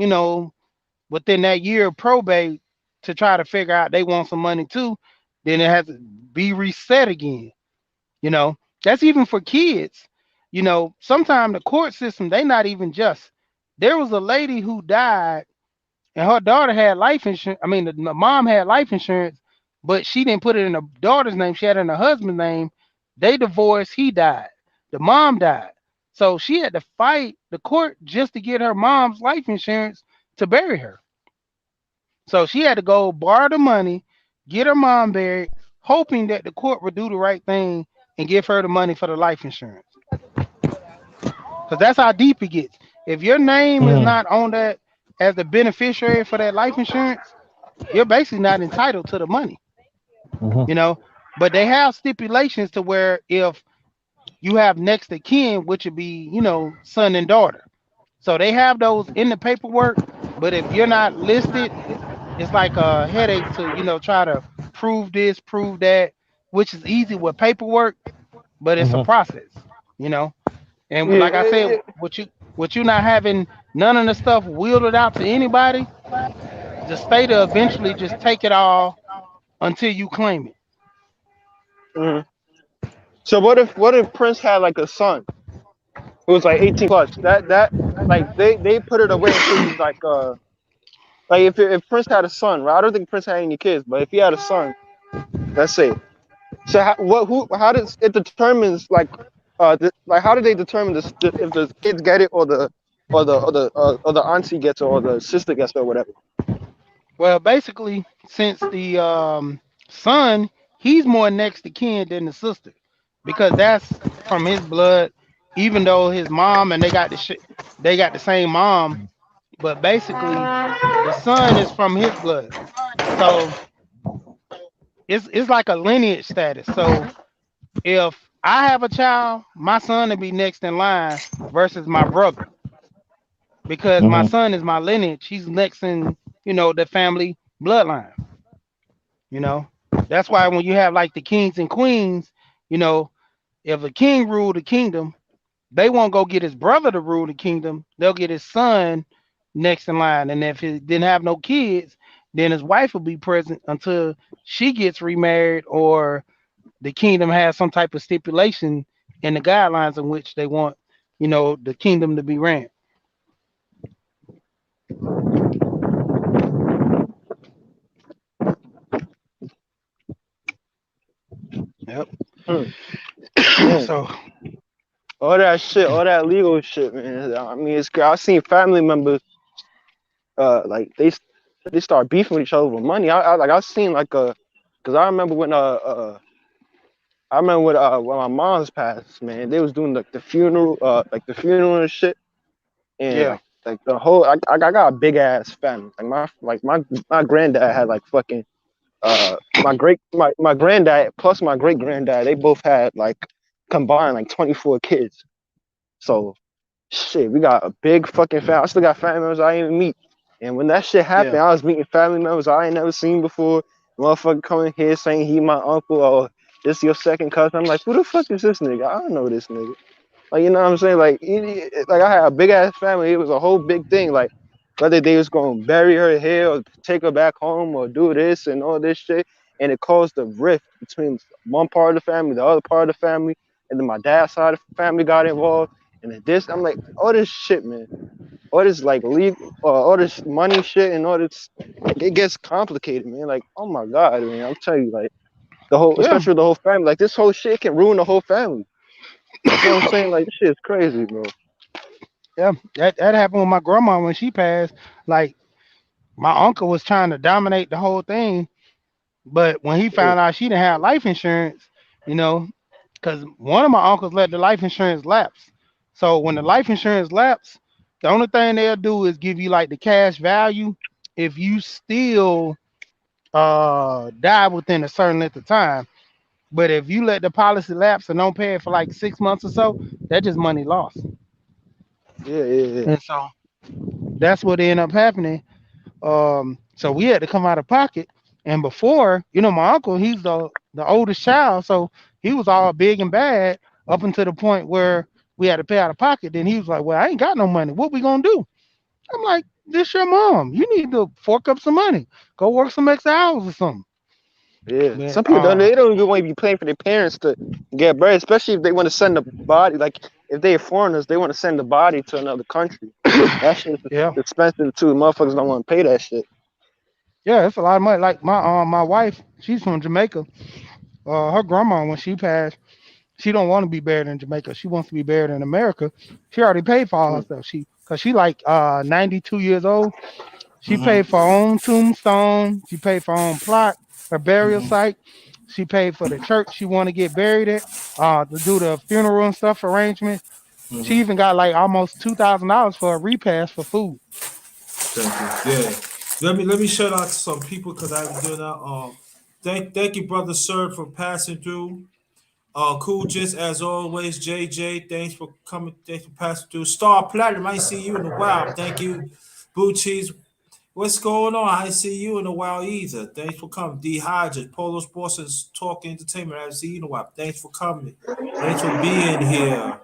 within that year of probate to try to figure out they want some money too, then it has to be reset again. You know, that's even for kids. Sometimes the court system, they not even just. There was a lady who died and her daughter had life insurance. I mean, the mom had life insurance, but she didn't put it in the daughter's name. She had it in her husband's name. They divorced. He died. The mom died. So she had to fight the court just to get her mom's life insurance to bury her. So she had to go borrow the money, get her mom buried, hoping that the court would do the right thing and give her the money for the life insurance. Because that's how deep it gets. If your name is not on that as the beneficiary for that life insurance, you're basically not entitled to the money. You know, But they have stipulations to where if you have next of kin, which would be, son and daughter. So they have those in the paperwork. But if you're not listed, it's like a headache to, try to prove this, prove that, which is easy with paperwork, but it's a Mhm. process, you know. And Yeah, like I said, with you not having none of the stuff wielded out to anybody, the state will eventually just take it all until you claim it. mhm. So what if Prince had like a son who was like 18 plus? That like they put it away until he's like if Prince had a son, right? I don't think Prince had any kids, but if he had a son, let's say. So how does it determines like how do they determine this if the kids get it or the auntie gets it or the sister gets it or whatever? Well, basically, since the son, he's more next to kin than the sister, because that's from his blood. Even though his mom and they got the same mom, but basically, the son is from his blood. So it's like a lineage status. So if I have a child, my son will be next in line versus my brother, because my Mhm. son is my lineage. He's next in, the family bloodline. You know, that's why when you have like the kings and queens, you know, if a king ruled the kingdom, they won't go get his brother to rule the kingdom. They'll get his son next in line. And if he didn't have no kids, then his wife will be present until she gets remarried, or the kingdom has some type of stipulation in the guidelines in which they want, the kingdom to be ran. Yep. Hmm. Man, So all that shit, all that legal shit, man. I mean, it's crazy. I've seen family members like they start beefing with each other over money. I've seen because I remember when my mom's passed, man. They was doing like the funeral and shit, and yeah, like the whole I got a big ass family. My granddad had like fucking my granddad plus my great granddad. They both had like combined like 24 kids. So shit, we got a big fucking family. I still got family members I ain't even meet. And when that shit yeah, happened, I was meeting family members I ain't never seen before. Motherfucker coming here saying he my uncle or this your second cousin. I'm like, who the fuck is this nigga? I don't know this nigga. Like, you know what I'm saying? Like, like I had a big ass family. It was a whole big thing. Like, whether they was gonna bury her here or take her back home or do this and all this shit, and it caused a rift between one part of the family, the other part of the family, and then my dad's side of the family got involved. And then this, I'm like, all this shit, man, all this like legal, all this money shit, and all this, like, it gets complicated, man. Like, oh my god, man, I'm telling you, like yeah, especially the whole family, like this whole shit can ruin the whole family. You know what I'm saying? Like, this shit is crazy, bro. yeah. That happened with my grandma when she passed. Like, my uncle was trying to dominate the whole thing, but when he Yeah, found out she didn't have life insurance, you know, because one of my uncles let the life insurance lapse. So when the life insurance lapse, the only thing they'll do is give you like the cash value if you still die within a certain length of time. But if you let the policy lapse and don't pay it for like 6 months or so, that's just money lost. yeah, yeah, yeah. And so that's what ended up happening. So we had to come out of pocket. And before, my uncle, he's the oldest child, so he was all big and bad up until the point where we had to pay out of pocket. Then he was like, "Well, I ain't got no money. What we gonna do?" I'm like, "This your mom. You need to fork up some money. Go work some extra hours or something." Yeah. But Some people don't. They don't even want to be paying for their parents to get buried, especially if they want to send the body. Like if they're foreigners, they want to send the body to another country. That shit is yeah, expensive too. Motherfuckers don't want to pay that shit. yeah, it's a lot of money. Like my wife, she's from Jamaica. Her grandma, when she passed, she don't want to be buried in Jamaica. She wants to be buried in America. She already paid for all her Mm, stuff. Cause she like 92 years old. She Mm-hmm. paid for her own tombstone. She paid for her own plot, her burial Mm-hmm. site. She paid for the church she want to get buried at, to do the funeral and stuff arrangement. She Mm-hmm. even got like almost $2,000 for a repast for food. Thank you. Yeah. Let me shout out to some people because I've been doing that. Thank you, brother Sir, for passing through. Cool, just as always, JJ. Thanks for coming. Thanks for passing through. Star Platinum, I ain't see you in a while. Thank you, Boo Cheese. What's going on? I ain't see you in a while either. Thanks for coming. D Hodges, Polo Sports and Talk Entertainment. I haven't seen you in a while. Thanks for coming. Thanks for being here.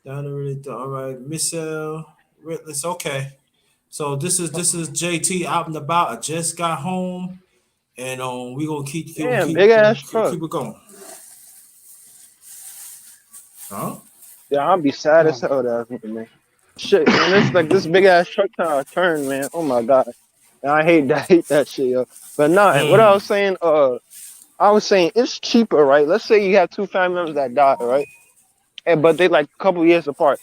All right, Michelle Ritless. Okay. So this is JT out and about. I just got home, and we gonna Damn, big ass truck. keep it going. Huh? Yeah, I'll be sad as hell that man. Shit, man, it's like this big ass truck trying to turn, man. Oh my god, and I hate that shit, yo. But nah, what I was saying, it's cheaper, right? Let's say you have two family members that die, right? And but they like a couple years apart.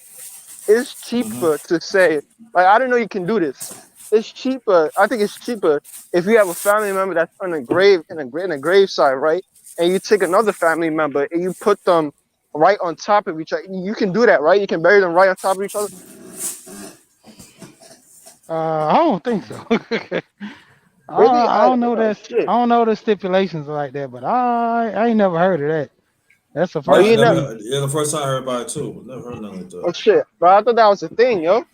It's cheaper to say, like, I don't know you can do this. It's cheaper. I think it's cheaper if you have a family member that's on a grave in a graveside, right? And you take another family member and you put them right on top of each other. You can do that, right? You can bury them right on top of each other. I don't think so. Really? I don't know that. Shit. I don't know the stipulations like that, but I ain't never heard of that. That's the Oh, first. you time. never? Yeah, the first time I heard about it too. Never heard nothing like Oh that. shit! But I thought that was a thing, yo.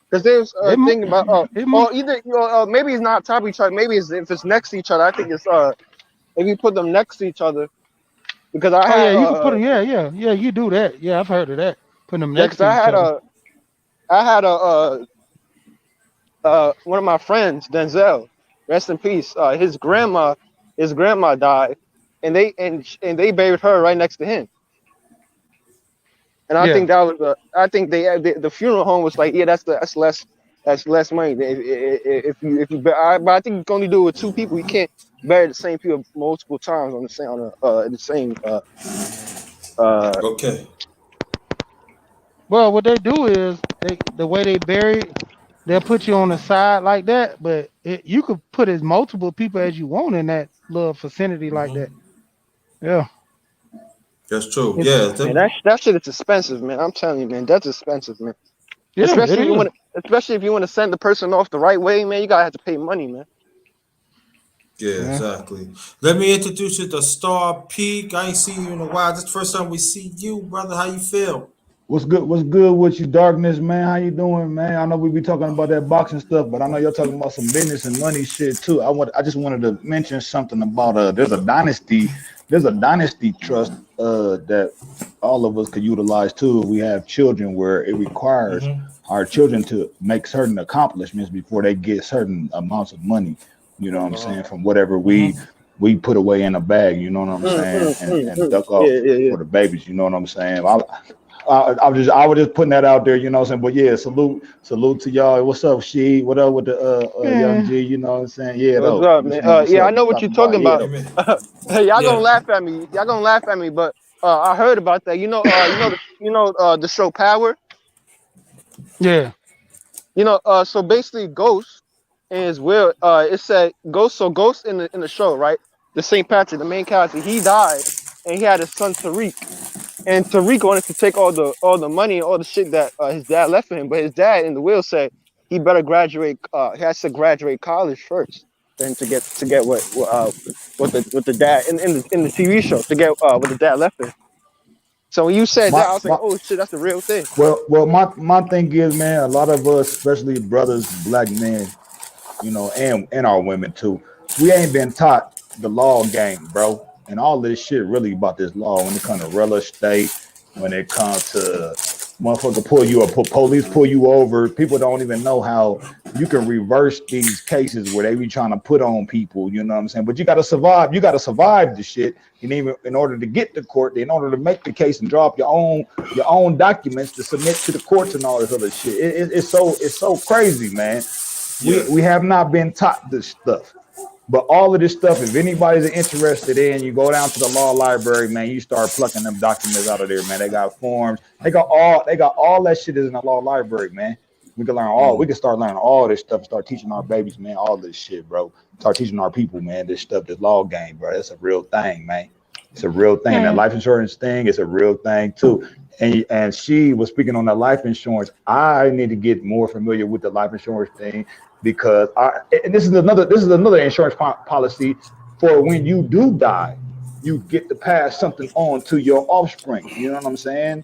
Because there's a thing about either maybe it's not on top of each other. Maybe it's if it's next to each other. I think it's if you put them next to each other. Because I had yeah, you can put them. Yeah, you do that. Yeah, I've heard of that. Putting them next because to each other. I had one of my friends, Denzel, rest in peace. His grandma died, and they buried her right next to him. And I think that was the funeral home was like, yeah, that's less money. If you but I think you can only do it with two people. You can't bury the same people multiple times on the same Okay. Well, what they do is the way they bury it, they'll put you on the side like that, but you could put as multiple people as you want in that little vicinity like that. Yeah. That's true. It's, Yeah. man, that shit is expensive, man. I'm telling you, man, that's expensive, man. yeah, Especially it if you want to send the person off the right way, man. You gotta have to pay money, man. Yeah, exactly. Let me introduce you to Star Peak. I ain't seen you in a while. This is the first time we see you, brother. How you feel? What's good? What's good with you, darkness, man? How you doing, man? I know we be talking about that boxing stuff, but I know you're talking about some business and money shit too. I just wanted to mention something about there's a dynasty trust that all of us could utilize too. If we have children, where it requires our children to make certain accomplishments before they get certain amounts of money. You know what I'm saying? From whatever we put away in a bag. You know what I'm saying? And duck off for the babies. You know what I'm saying? I was just putting that out there, you know what I'm saying? But yeah, salute to y'all. What's up, She? What up with the young G? You know what I'm saying? Yeah, what's up, man? I know what you're talking about. Hey, y'all gonna laugh at me. Y'all gonna laugh at me, but I heard about that. The show Power. Yeah. So basically, Ghost and his will. It said Ghost. So Ghost in the show, right? The St. Patrick, the main character, he died, and he had his son Tariq. And Tariq wanted to take all the money and all the shit that his dad left for him, but his dad in the will said he better graduate. He has to graduate college first, then to get what the dad in the TV show to get what the dad left for him. So when you said that, I was like, oh shit, that's the real thing. Well, my thing is, man, a lot of us, especially brothers, black men, you know, and our women too, we ain't been taught the law game, bro. And all this shit really about this law when it comes to real estate, when it comes to motherfucker pull you up, police pull you over. People don't even know how you can reverse these cases where they be trying to put on people, you know what I'm saying? But you gotta survive. You gotta survive the shit. And even in order to get to court, in order to make the case and draw up your own documents to submit to the courts and all this other shit. It's so crazy, man. We have not been taught this stuff. But all of this stuff, if anybody's interested in, you go down to the law library, man, you start plucking them documents out of there, man. They got forms. They got all that shit is in the law library, man. We can start learning all this stuff, start teaching our babies, man, all this shit, bro. Start teaching our people, man, this stuff, this law game, bro. That's a real thing, man. It's a real thing. That life insurance thing is a real thing too. And she was speaking on that life insurance. I need to get more familiar with the life insurance thing. Because this is another insurance policy for when you do die, you get to pass something on to your offspring. You know what I'm saying?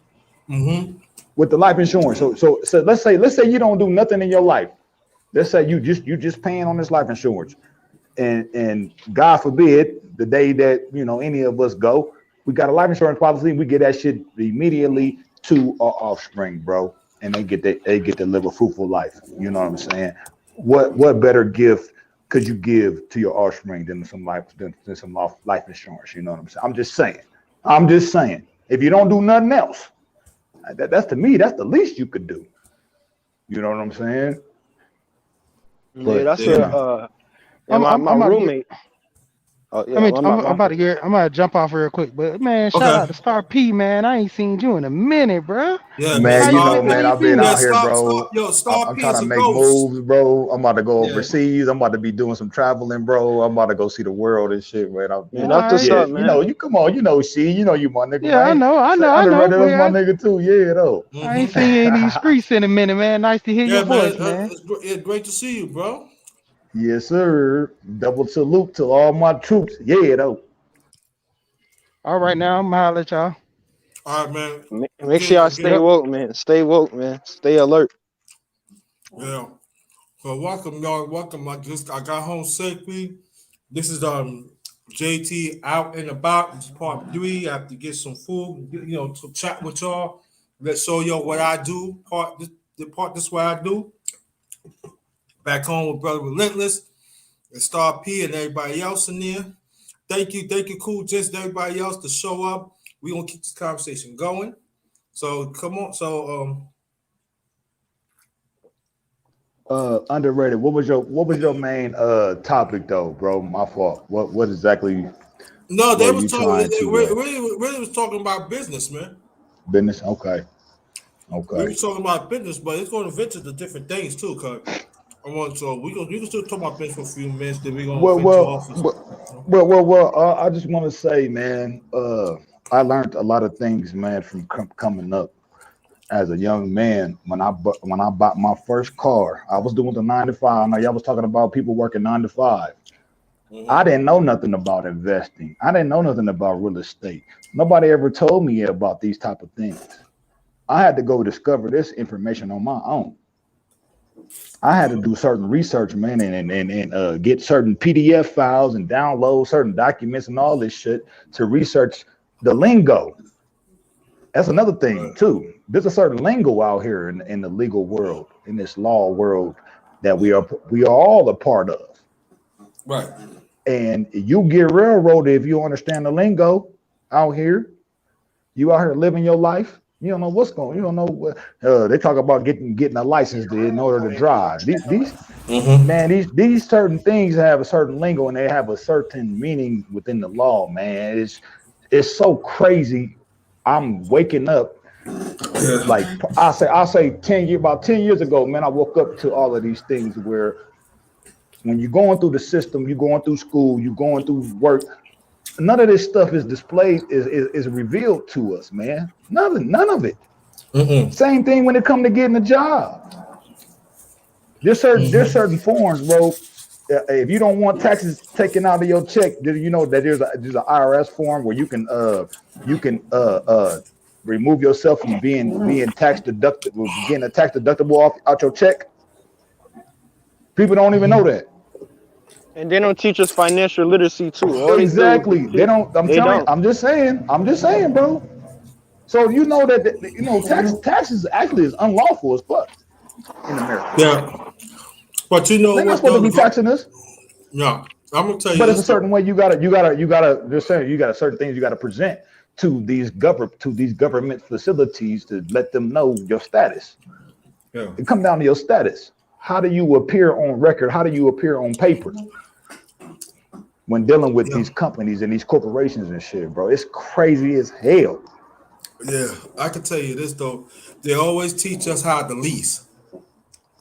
Mm-hmm. With the life insurance. So let's say you don't do nothing in your life. Let's say you just paying on this life insurance, and God forbid the day that any of us go, we got a life insurance policy. We get that shit immediately to our offspring, bro, and they get to live a fruitful life. You know what I'm saying? What better gift could you give to your offspring than some life insurance? You know what I'm saying? I'm just saying. I'm just saying. If you don't do nothing else, that's to me. That's the least you could do. You know what I'm saying? Yeah, But that's you Yeah. know, yeah, my I'm about to get. roommate. Oh I yeah, mean, I'm, my I'm about to get. I'm gonna jump off real quick, but man, shout Okay. out to Star P, man. I ain't seen you in a minute, bro. Yeah, man. How man, you Star been? How man, you I've been Yeah, been? out here, Star bro. Star I'm P trying is to a make ghost. moves, bro. I'm about to go Yeah. overseas. I'm about to be doing some traveling, bro. I'm about to go see the world and shit, man. man, All that's what's right. Yeah, up, man. you come on, she, you my nigga, Yeah, I man. know. I Say know. I know. underrated, But that's my nigga too. Yeah, though. I ain't Mm-hmm. seen you in these streets in a minute, man. Nice to hear your Yeah, man. voice, man. It's great to see you, bro. Yes, sir. Double salute to all my troops. Yeah, though. All right, now I'm gonna holler at y'all. All right, man. Make sure y'all stay Again. Yep. woke, man. Stay woke, man. Stay alert. Yeah. So welcome, y'all. Welcome. I got home safely. This is JT out and about. It's part 3. I have to get some food, to chat with y'all. Let's show y'all what I do. This is what I do. Back home with Brother Relentless and Star P and everybody else in there. Thank you, Cool Just everybody else to show up. We're gonna keep this conversation going. So come on. So Underrated. What was your main topic though, bro? My fault. What exactly no, they were was you talking. trying They to really was talking about business, man. business? Okay. We Okay. were talking about business, but it's going to venture to different things too. Cause I want so we can still talk about business for a few minutes. Then we gonna Well, venture well, off. I just want to say, man, I learned a lot of things, man, from coming up as a young man. When I bought my first car, I was doing the 9 to 5. Now y'all was talking about people working 9 to 5. I Mm-hmm. didn't know nothing about investing. I didn't know nothing about real estate. Nobody ever told me about these type of things. I had to go discover this information on my own. I had to do certain research, man, and get certain PDF files and download certain documents and all this shit to research the lingo. That's another thing too. There's a certain lingo out here in the legal world, in this law world, that we are all a part of. Right. And you get railroaded if you understand the lingo out here. You out here living your life. You don't know what's going. You don't know what they talk about getting a license in order to drive. These Mm-hmm. man, these certain things have a certain lingo and they have a certain meaning within the law, man. It's so crazy. I'm waking up like I'll say 10 years about 10 years ago, man. I woke up to all of these things where when you're going through the system, you're going through school, you're going through work, none of this stuff is displayed, is revealed to us, man. None of it. Mm-mm. Same thing when it comes to getting a job. There's certain forms, bro. If you don't want taxes taken out of your check, you know that there's a IRS form where you can remove yourself from being tax deductible, getting a tax deductible off out your check. People don't even know that. And they don't teach us financial literacy too. All they do is Exactly. They don't. I'm they telling you. don't. I'm just saying. bro. So you know that taxes actually is unlawful as fuck in America. Yeah. But you know They're not what supposed to though? be taxing us. Yeah. I'm gonna tell you But it's a this certain though. way you gotta just saying you got certain things you gotta present to these government facilities to let them know your status. Yeah. It come down to your status. How do you appear on record? How do you appear on paper when dealing with Yeah. these companies and these corporations and shit, bro? It's crazy as hell. Yeah. I can tell you this though. They always teach us how to lease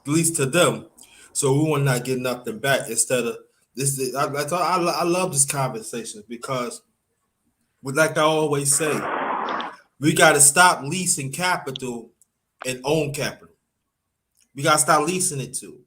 to them, so we will not get nothing back. Instead of this, I love this conversation because, like I always say, we got to stop leasing capital and own capital. We got to stop leasing it to.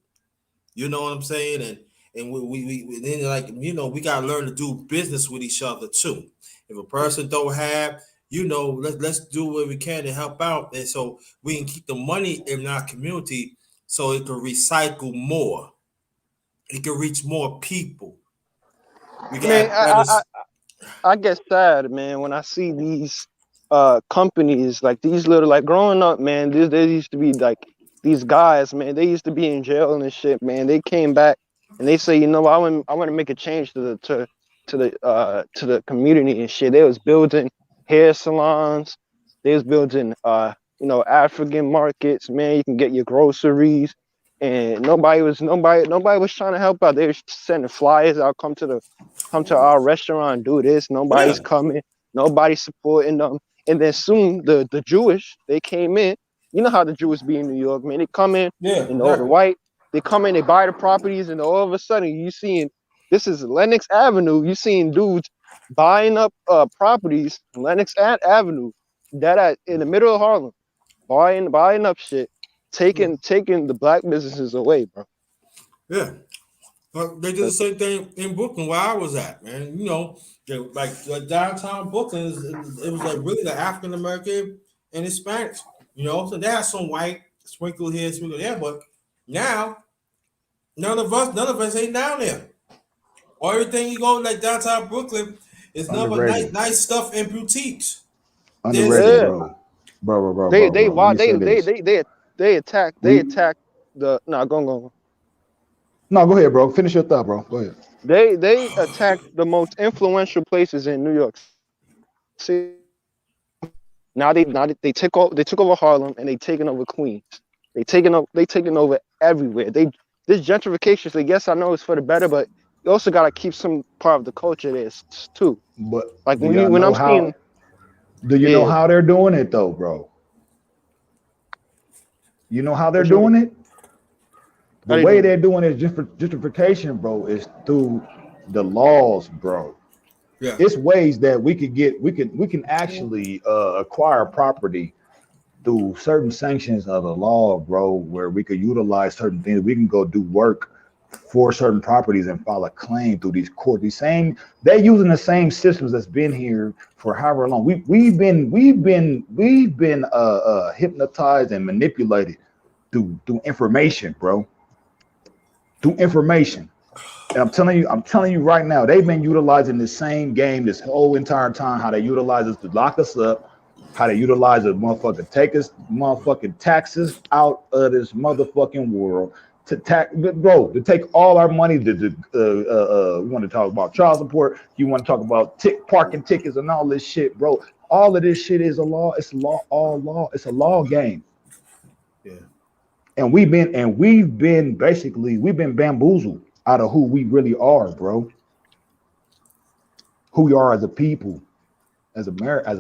You know what I'm saying? and we then, like, we gotta learn to do business with each other too. If a person don't have, let's do what we can to help out, and so we can keep the money in our community so it can recycle more. It can reach more people. We can Man, have better. I get sad, man, when I see these companies like these little, like, growing up, man. There used to be like these guys, man. They used to be in jail and shit, man. They came back and they say, I want to make a change to the community and shit. They was building hair salons. They was building African markets, man. You can get your groceries, and nobody was trying to help out. They were sending flyers out, come to our restaurant, do this. Nobody's Yeah. coming. Nobody's supporting them. And then soon the Jewish, they came in. You know how the Jews be in New York, man. They come in, Yeah, the exactly. white, they come in, they buy the properties, and all of a sudden you seeing, this is Lenox Avenue. You seeing dudes buying up properties, Lenox Avenue, that in the middle of Harlem, buying up shit, taking the black businesses away, bro. Yeah. But they did the same thing in Brooklyn where I was at, man. Like downtown Brooklyn, it was like really the African American and Hispanics. So they had some white sprinkled here, sprinkled there, but now none of us ain't down there. Or everything you go like downtown Brooklyn is nothing but Underrated. nice stuff and boutiques. Underrated, Yeah. bro. Bro. They Let me say this. attack the go. No, go ahead, bro. Finish your thought, bro. Go ahead. They attacked the most influential places in New York City. Now they took over Harlem, and they taking over Queens. They taking over everywhere. This gentrification. So yes, I know it's for the better, but you also gotta keep some part of the culture there too. But Like do you know how they're doing it though, bro? You know how they're doing it? The way they're doing it, gentrification, bro, is through the laws, bro. Yeah. It's ways that we can actually acquire property through certain sanctions of the law, bro, where we could utilize certain things. We can go do work for certain properties and file a claim through these courts. They're using the same systems that's been here for however long. We've been hypnotized and manipulated through information, bro. Through information. And I'm telling you right now, they've been utilizing the same game this whole entire time. How they utilize us to lock us up, how they utilize us, motherfucker, take us motherfucking taxes out of this motherfucking world, to take all our money. We want to talk about child support. You want to talk about parking tickets and all this shit, bro. All of this shit is a law. It's all law. It's a law game. Yeah. And we've been bamboozled out of who we really are, bro. Who we are as a people, as America,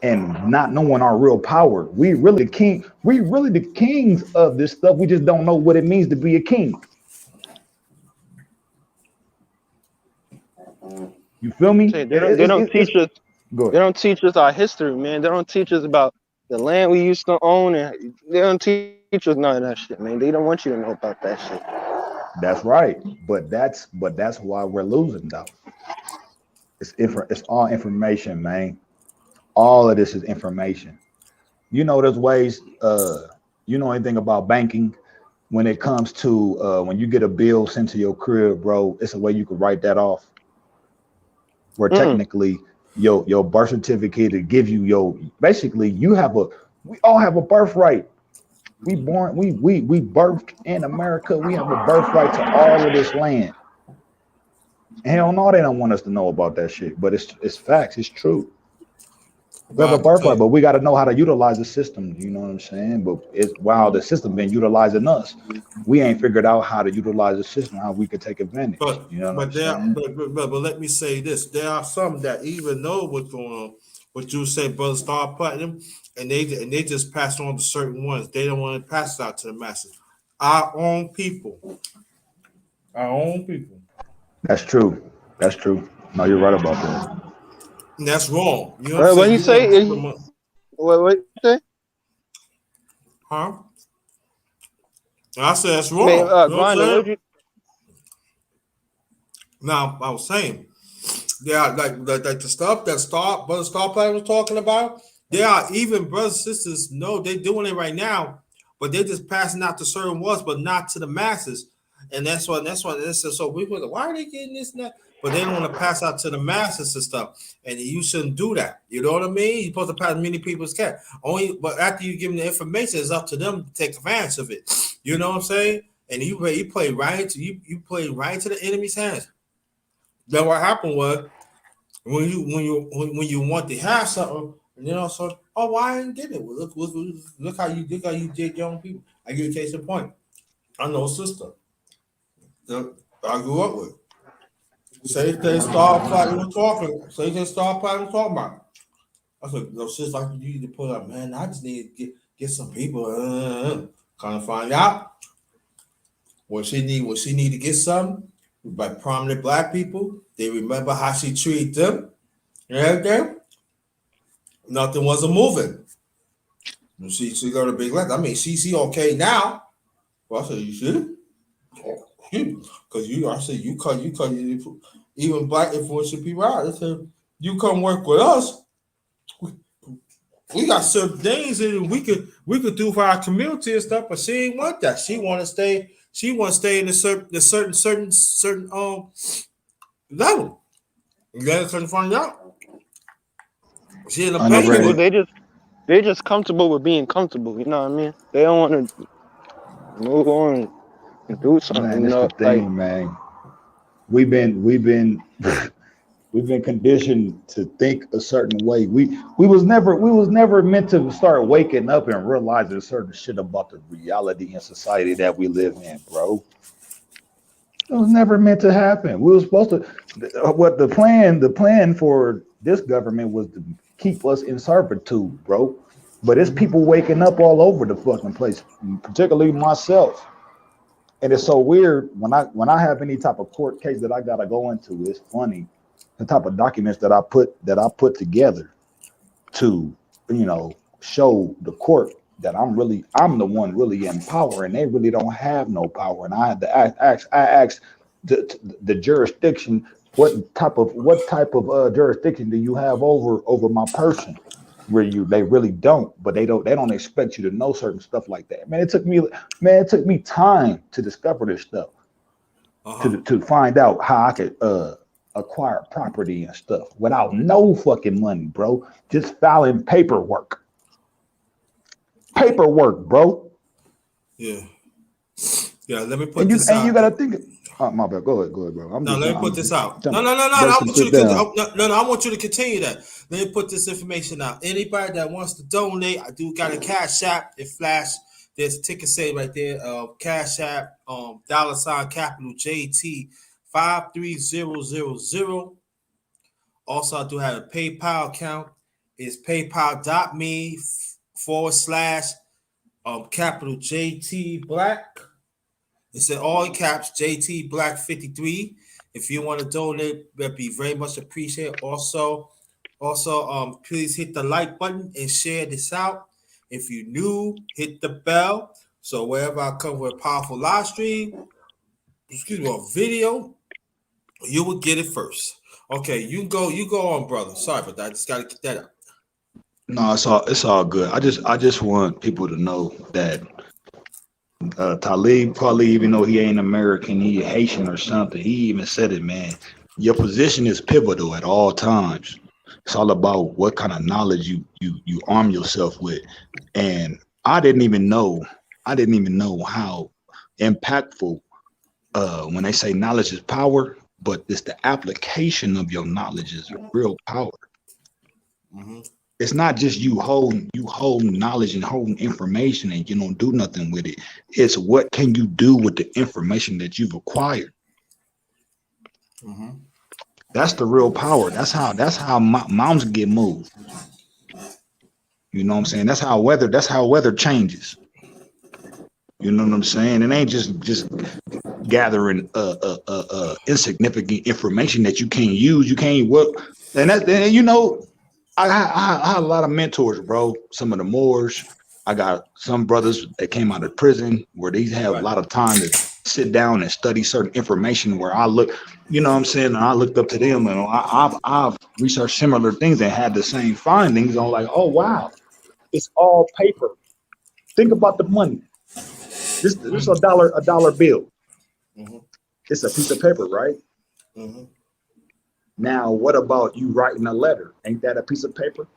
and not knowing our real power. We really the kings of this stuff. We just don't know what it means to be a king. You feel me? They don't teach us. They don't teach us our history, man. They don't teach us about the land we used to own, and they don't teach us none of that shit, man. They don't want you to know about that shit. That's right, but that's why we're losing, though. It's all information, man. All of this is information. There's ways. You know anything about banking? When it comes to when you get a bill sent to your crib, bro, it's a way you can write that off. Where technically your birth certificate to give you basically we all have a birthright. We birthed in America. We have a birthright to all of this land. Hell no, they don't want us to know about that shit. But it's facts. It's true. We have a birthright, but we got to know how to utilize the system. You know what I'm saying? But it's while the system been utilizing us, we ain't figured out how to utilize the system, how we could take advantage. But you know what I'm saying? But let me say this: there are some that even know what's going on. But you say, brother, start putting them, and they just pass on to certain ones. They don't want to pass it out to the masses. Our own people. That's true. No, you're right about that. And that's wrong. You know what you say? What you say? Huh? I said that's I mean, wrong. You know what I'm Grinder, saying? what you? Now I was saying, yeah, like the stuff that Brother Star Player was talking about. There are even brothers and sisters. No, they're doing it right now, but they're just passing out to certain ones, but not to the masses. And that's why this is so people are like, why are they getting this and that? But they don't want to pass out to the masses and stuff. And you shouldn't do that. You know what I mean? You're supposed to pass many people's cat. Only but after you give them the information, it's up to them to take advantage of it. You know what I'm saying? And you play right into you play right into the enemy's hands. Then what happened was when you want to have something, you know, so oh why I didn't get it? Well, look how you did young people. I give you a case in point. I know a sister that I grew up with. Say they start fighting we're talking. Say they start fighting we're talking about. I said, no, sister, like you need to put up, man. I just need to get some people. Kind of find out what she need to get something by prominent black people. They remember how she treated them and everything. Nothing wasn't moving. She got a big left. I mean, she okay now. Well, I said, you should. Because I said you cut even black influential people out. I said, you come work with us. We got certain things that we could do for our community and stuff, but she ain't want that. She want to stay. She want to stay in a certain level. You guys couldn't find out. She in a pain People, with it. they just comfortable with being comfortable. You know what I mean? They don't want to move on and do something. Man, You that's the know, like thing, man. We've been we've been conditioned to think a certain way. We was never meant to start waking up and realizing certain shit about the reality and society that we live in, bro. It was never meant to happen. We were supposed to. What the plan for this government was to keep us in servitude, bro. But it's people waking up all over the fucking place, particularly myself. And it's so weird when I have any type of court case that I gotta go into. It's funny the type of documents that I put together to show the court that I'm the one really in power, and they really don't have no power. And I had to ask the jurisdiction, what type of jurisdiction do you have over my person? Where they really don't, but they don't expect you to know certain stuff like that. Man, it took me time to discover this stuff, to find out how I could acquire property and stuff without no fucking money, bro. Just filing paperwork, bro. Yeah. Let me put And this out. you gotta think. Oh, my bad. Go ahead, bro. Let me put this out. No. I want you to continue that. Let me put this information out. Anybody that wants to donate, I do got a Cash App. It flash. There's a ticket say right there. Cash App. $ capital JT 53000. Also, I do have a PayPal account. It's paypal.me / capital JT Black. It said all caps JT Black 53. If you want to donate, that'd be very much appreciated. Also, please hit the like button and share this out. If you're new, hit the bell. So wherever I come with a powerful live stream, a video, you will get it first. Okay, you go on, brother. Sorry for that. I just gotta get that up. No, it's all good. I just want people to know that Talib Kweli, even though he ain't American, he Haitian or something. He even said it, man. Your position is pivotal at all times. It's all about what kind of knowledge you arm yourself with. And I didn't even know how impactful when they say knowledge is power, but it's the application of your knowledge is real power. Mm-hmm. It's not just you holding knowledge and holding information and you don't do nothing with it. It's what can you do with the information that you've acquired. Mm-hmm. That's the real power. That's how mountains get moved. You know what I'm saying? That's how weather changes. You know what I'm saying? It ain't just gathering insignificant information that you can't use. You can't work. And I had a lot of mentors, bro. Some of the Moors. I got some brothers that came out of prison where they have a lot of time to sit down and study certain information where I look, you know what I'm saying? And I looked up to them and I've researched similar things and had the same findings. I'm like, oh, wow, it's all paper. Think about the money. This is a dollar bill. It's a piece of paper, right? Now, what about you writing a letter? Ain't that a piece of paper?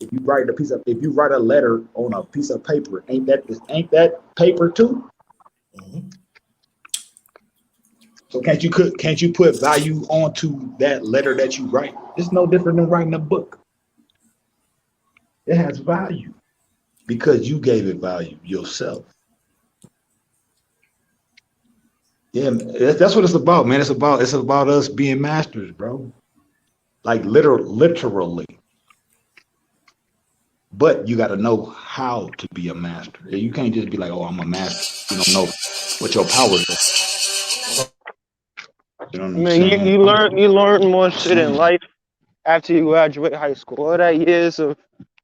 If you write a letter on a piece of paper, ain't that paper too? So can't you put value onto that letter that you write? It's no different than writing a book. It has value because you gave it value yourself. Yeah, that's what it's about, man. It's about us being masters, bro. Like literally. But you got to know how to be a master. You can't just be like, oh, I'm a master. You don't know what your powers are. You know what I'm saying? You learn more shit in life after you graduate high school. All that years of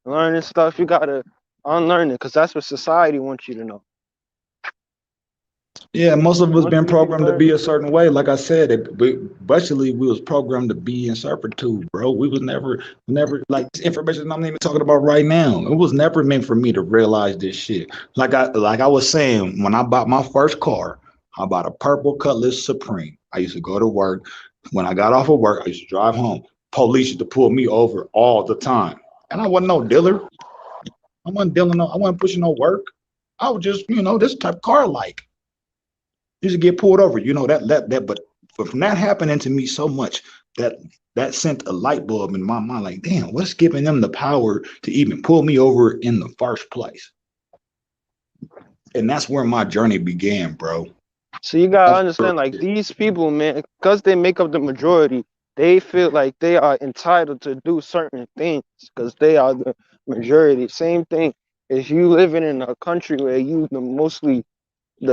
learning stuff, you gotta unlearn it because that's what society wants you to know. Yeah, most of us been programmed to be a certain way. Like I said, especially we was programmed to be in servitude, bro. We was never like this information I'm even talking about right now. It was never meant for me to realize this shit. Like I was saying, when I bought my first car, I bought a purple Cutlass Supreme. I used to go to work. When I got off of work, I used to drive home. Police used to pull me over all the time, and I wasn't no dealer. I wasn't pushing no work. I was just, this type of car like. Used to get pulled over, but from that happening to me so much that sent a light bulb in my mind, like, damn, what's giving them the power to even pull me over in the first place? And that's where my journey began, bro. So you gotta understand, like, these people, man, because they make up the majority, they feel like they are entitled to do certain things because they are the majority. Same thing as you living in a country where you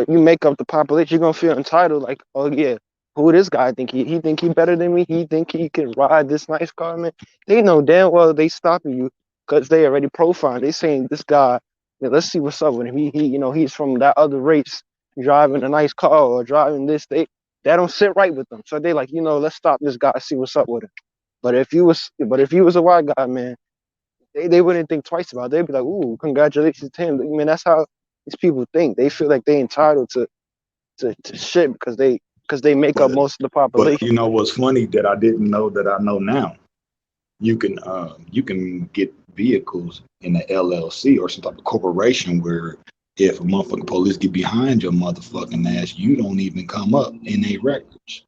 you make up the population, you're gonna feel entitled, like, oh yeah, who this guy think he think he better than me? He think he can ride this nice car, man. They know damn well they stopping you because they already profiled. They saying this guy, yeah, let's see what's up with him. He's from that other race, driving a nice car or driving this. That don't sit right with them. So they like, let's stop this guy, see what's up with him. But if you was a white guy, man, they wouldn't think twice about it. They'd be like, ooh, congratulations to him. Man, that's how these people think. They feel like they entitled to shit because they make up most of the population. But you know what's funny that I didn't know that I know now? You can get vehicles in the LLC or some type of corporation where if a motherfucking police get behind your motherfucking ass, you don't even come up in their records.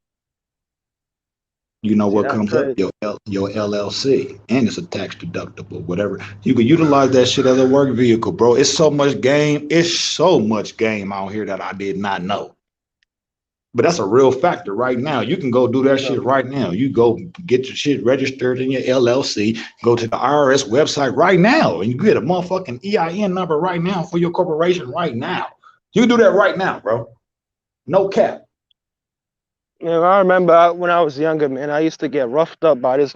You know what comes up? Your LLC, and it's a tax deductible, whatever. You can utilize that shit as a work vehicle, bro. It's so much game. It's so much game out here that I did not know. But that's a real factor right now. You can go do that shit right now. You go get your shit registered in your LLC, go to the IRS website right now, and you get a motherfucking EIN number right now for your corporation right now. You can do that right now, bro. No cap. Yeah, I remember when I was younger, man, I used to get roughed up by these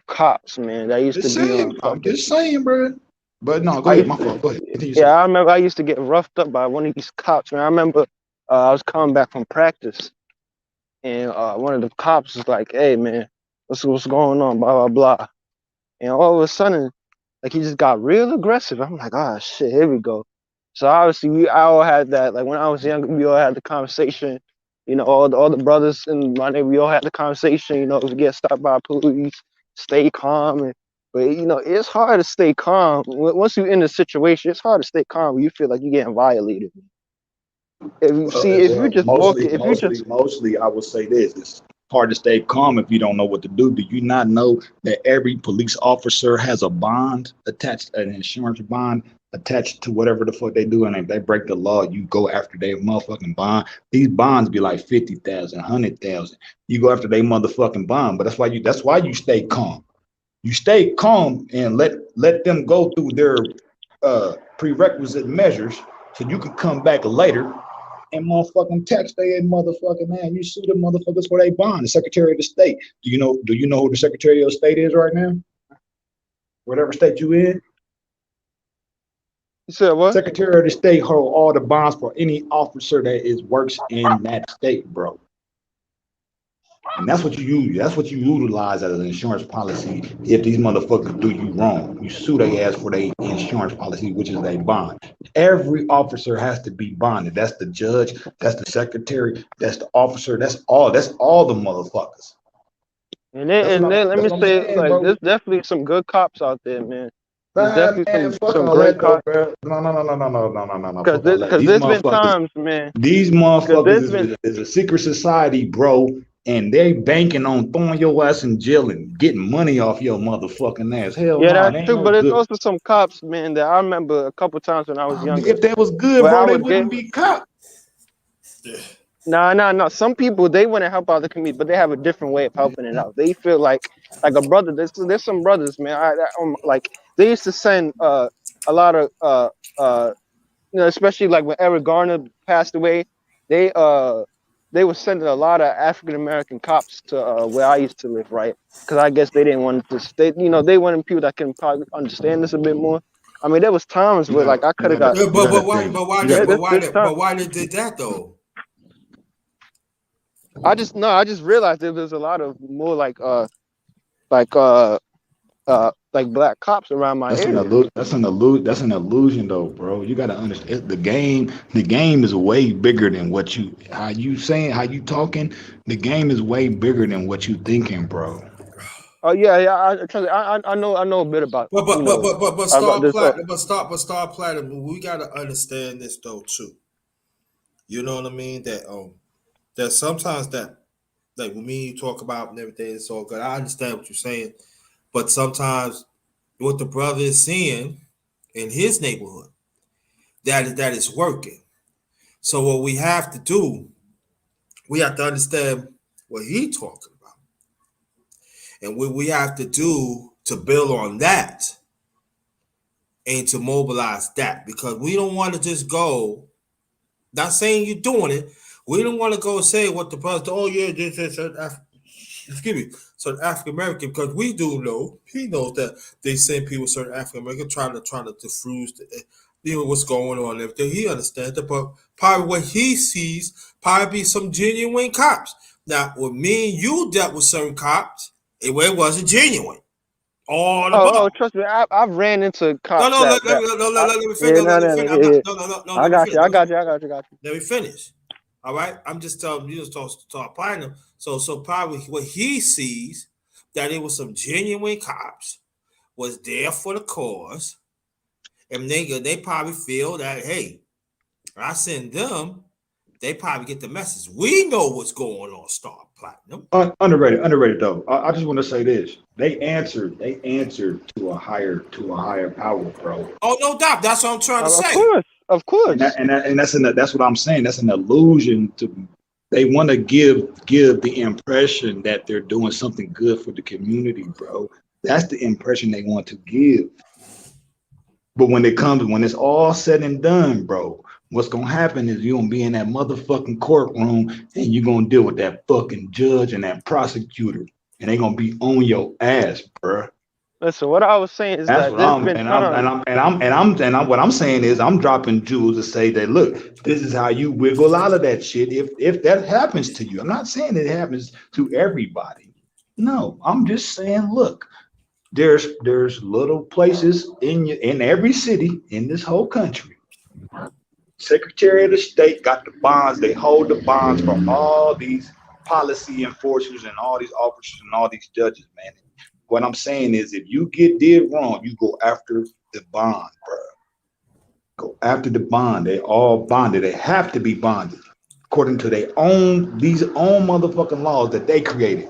cops, man. That used to be I'm just saying, bro. But no, go ahead. My fault. Go ahead. Yeah, I remember I used to get roughed up by one of these cops, man. I remember I was coming back from practice, and one of the cops was like, "Hey, man, what's going on?" Blah blah blah. And all of a sudden, like, he just got real aggressive. I'm like, "Ah, shit, here we go." So obviously, I all had that. Like when I was younger, we all had the conversation. All the brothers in my neighborhood, we all had the conversation. If we get stopped by police, stay calm. But it's hard to stay calm once you're in the situation. It's hard to stay calm when you feel like you're getting violated. Mostly, I would say this: it's hard to stay calm if you don't know what to do. Do you not know that every police officer has a bond attached, an insurance bond attached to whatever the fuck they do, and if they break the law, you go after their motherfucking bond. These bonds be like 50,000, 100,000. You go after their motherfucking bond, but that's why you stay calm. You stay calm and let them go through their prerequisite measures, so you can come back later and motherfucking tax their motherfucking man. You sue the motherfuckers for their bond. The Secretary of the State. Do you know who the Secretary of State is right now? Whatever state you in. You said what? Secretary of the State hold all the bonds for any officer that is works in that state, bro. And that's what you use. That's what you utilize as an insurance policy. If these motherfuckers do you wrong, you sue their ass for their insurance policy, which is their bond. Every officer has to be bonded. That's the judge. That's the secretary. That's the officer. That's all. That's all the motherfuckers. And then let That's me what I'm say, saying, like, bro. there's definitely some good cops out there, man. There's Man, definitely fuck some all great that though, cops. bro. No. Cause Fuck all that. there's been times, man. These Cause motherfuckers there's been is a secret society, bro, and they banking on throwing your ass in jail and getting money off your motherfucking ass. Hell yeah, no, that's they ain't true. no But it's good. also some cops, man, that I remember a couple times when I was younger, If that was good, where I bro, they would get. wouldn't be cops. Nah. Some people they want to help out the community, but they have a different way of helping it out. They feel like a brother. There's some brothers, man. Like they used to send a lot of especially like when Eric Garner passed away, they they were sending a lot of African American cops to where I used to live, right? Because I guess they didn't want to stay. They wanted people that can probably understand this a bit more. I mean, there was times where like I could have got. Yeah, but why they did that though? I just realized that there's a lot of more like black cops around my That's an area. illusion. That's an illusion, though, bro. You gotta understand the game. The game is way bigger than what you how you talking. The game is way bigger than what you thinking, bro. Oh yeah. I know a bit about about this. Star Platinum. We gotta understand this though too. You know what I mean? That sometimes that like when me and you talk about and everything, it's all good. I understand what you're saying, but sometimes what the brother is seeing in his neighborhood that is working. So what we have to do, we have to understand what he talking about, and what we have to do to build on that and to mobilize that, because we don't want to just go. Not saying you're doing it. We don't want to go say what the brother. Oh yeah, this is excuse me, certain African American, because we do know he knows that they send people certain African American trying to diffuse what's going on and everything. He understands that, but probably what he sees probably be some genuine cops. Now, when me and you dealt with certain cops, it wasn't genuine. All about. Oh, trust me, I've ran into cops. Let me finish. I got you. Let me finish. All right, I'm just telling you to applying them. So probably what he sees that it was some genuine cops was there for the cause, and they probably feel that hey, I send them, they probably get the message. We know what's going on, Star Platinum. Underrated though. I just want to say this. They answered to a higher power, bro. Oh, no doubt. That's what I'm trying to say. Of course. That's what I'm saying. That's an illusion to. They want to give the impression that they're doing something good for the community, bro. That's the impression they want to give. But when it's all said and done, bro, what's gonna happen is you're gonna be in that motherfucking courtroom and you're gonna deal with that fucking judge and that prosecutor, and they're gonna be on your ass, bro. Listen, what I was saying is what I'm saying is I'm dropping jewels to say that look, this is how you wiggle out of that shit if that happens to you. I'm not saying it happens to everybody. No, I'm just saying, look, there's little places in every city in this whole country. Secretary of the State got the bonds. They hold the bonds from all these policy enforcers and all these officers and all these judges, man. What I'm saying is if you did wrong, you go after the bond, bro. Go after the bond. They all bonded. They have to be bonded according to these own motherfucking laws that they created.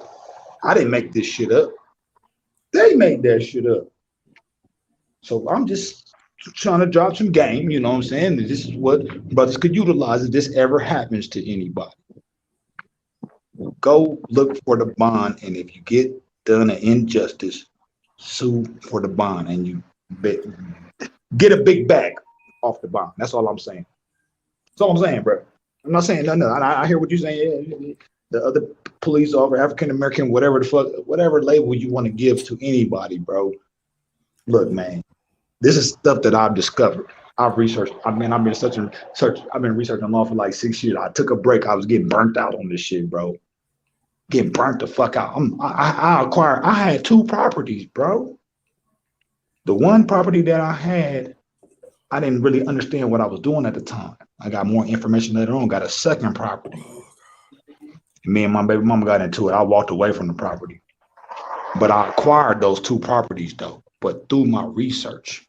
I didn't make this shit up. They made that shit up. So I'm just trying to drop some game, you know what I'm saying? This is what brothers could utilize if this ever happens to anybody. Go look for the bond, and if you get done an injustice, sue for the bond, and you get a big bag off the bond. That's all I'm saying. That's all I'm saying, bro. I'm not saying nothing. I hear what you're saying. The other police officer, African American, whatever label you want to give to anybody, bro. Look, man, this is stuff that I've discovered. I've researched. I've been search. I've been researching law for like 6 years. I took a break. I was getting burnt out on this shit, bro. Getting burnt the fuck out. I acquired. I had 2 properties, bro. The one property that I had, I didn't really understand what I was doing at the time. I got more information later on. Got a second property. Me and my baby mama got into it. I walked away from the property, but I acquired those 2 properties though. But through my research,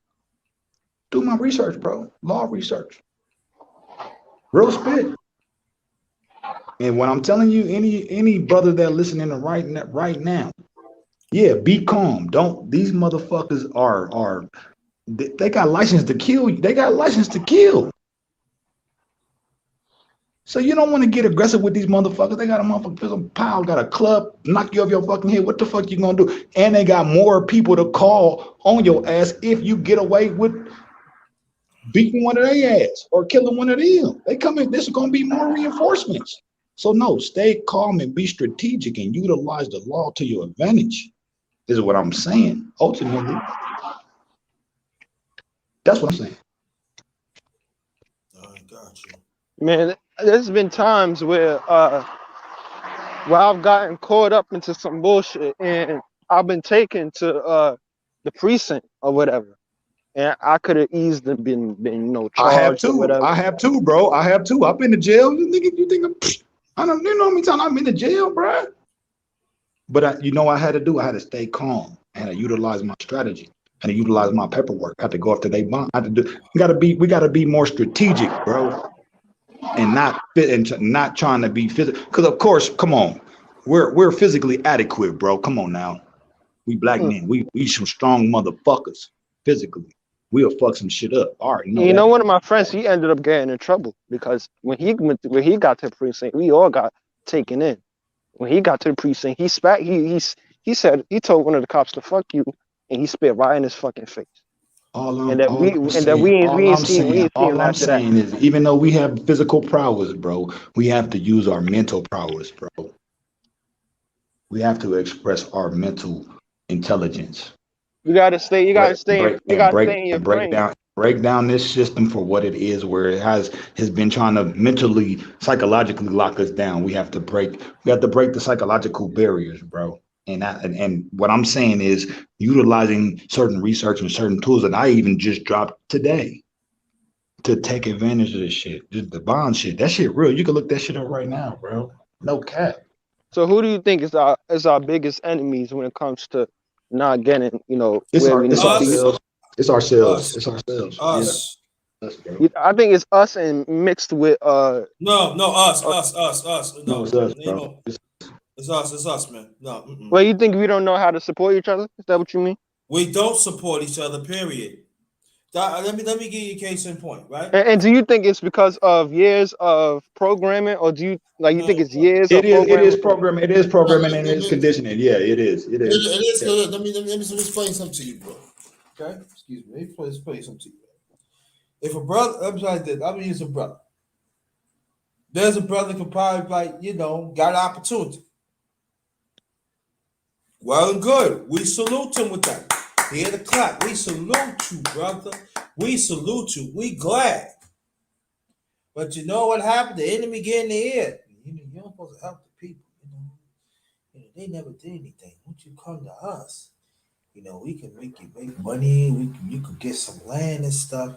bro, law research, real spit. And when I'm telling you, any brother that listening to right now, yeah, be calm. Don't these motherfuckers are they got license to kill you. They got license to kill. So you don't want to get aggressive with these motherfuckers. They got a motherfucking pile, got a club, knock you off your fucking head. What the fuck you gonna do? And they got more people to call on your ass if you get away with beating one of their ass or killing one of them. They come in, there's gonna be more reinforcements. So no, stay calm and be strategic and utilize the law to your advantage. This is what I'm saying. Ultimately, that's what I'm saying. I got you. Man, there's been times where I've gotten caught up into some bullshit and I've been taken to the precinct or whatever. And I could have easily been charged or whatever. I have too, bro. I have too. I've been to jail. You think I don't you know how many times I've been to jail, bro. But I had to do. I had to stay calm. I had to utilize my strategy. I had to utilize my paperwork. I had to go after they bond. I had to do. We gotta be more strategic, bro, and not trying to be physical. Because of course, come on, we're physically adequate, bro. Come on now, we black men. We some strong motherfuckers physically. We'll fuck some shit up. All right, You know, one of my friends, he ended up getting in trouble because when he got to the precinct, we all got taken in. When he got to the precinct, he told one of the cops to fuck you, and he spit right in his fucking face. All I'm saying is, even though we have physical prowess, bro, we have to use our mental prowess, bro. We have to express our mental intelligence. You gotta stay in your brain. Break down this system for what it is, where it has been trying to mentally, psychologically lock us down. We have to break the psychological barriers, bro. And what I'm saying is utilizing certain research and certain tools that I even just dropped today to take advantage of this shit. Just the bond shit. That shit real. You can look that shit up right now, bro. No cap. So who do you think is our biggest enemies when it comes to not getting, It's ourselves. It's ourselves. Us. Yeah. Us, bro. I think it's us and mixed with No, us. No, it's us, bro. It's us, man. No. Well, you think we don't know how to support each other? Is that what you mean? We don't support each other, period. Let me give you a case in point, right? And do you think it's because of years of programming, or do you think it's years of programming? It is programming. It is programming and it's conditioning. Yeah, it is. It is. It is. Yeah. Let me explain something to you, bro. Okay? Excuse me. Let me explain something to you. If a brother, I'm like this, I'm gonna use a brother. There's a brother who probably got an opportunity. Well and good. We salute him with that. Here the clap. We salute you, brother. We salute you. We glad. But you know what happened? The enemy get in the ear. You're not supposed to help the people. They never did anything. Won't you come to us? We can make money. You can get some land and stuff.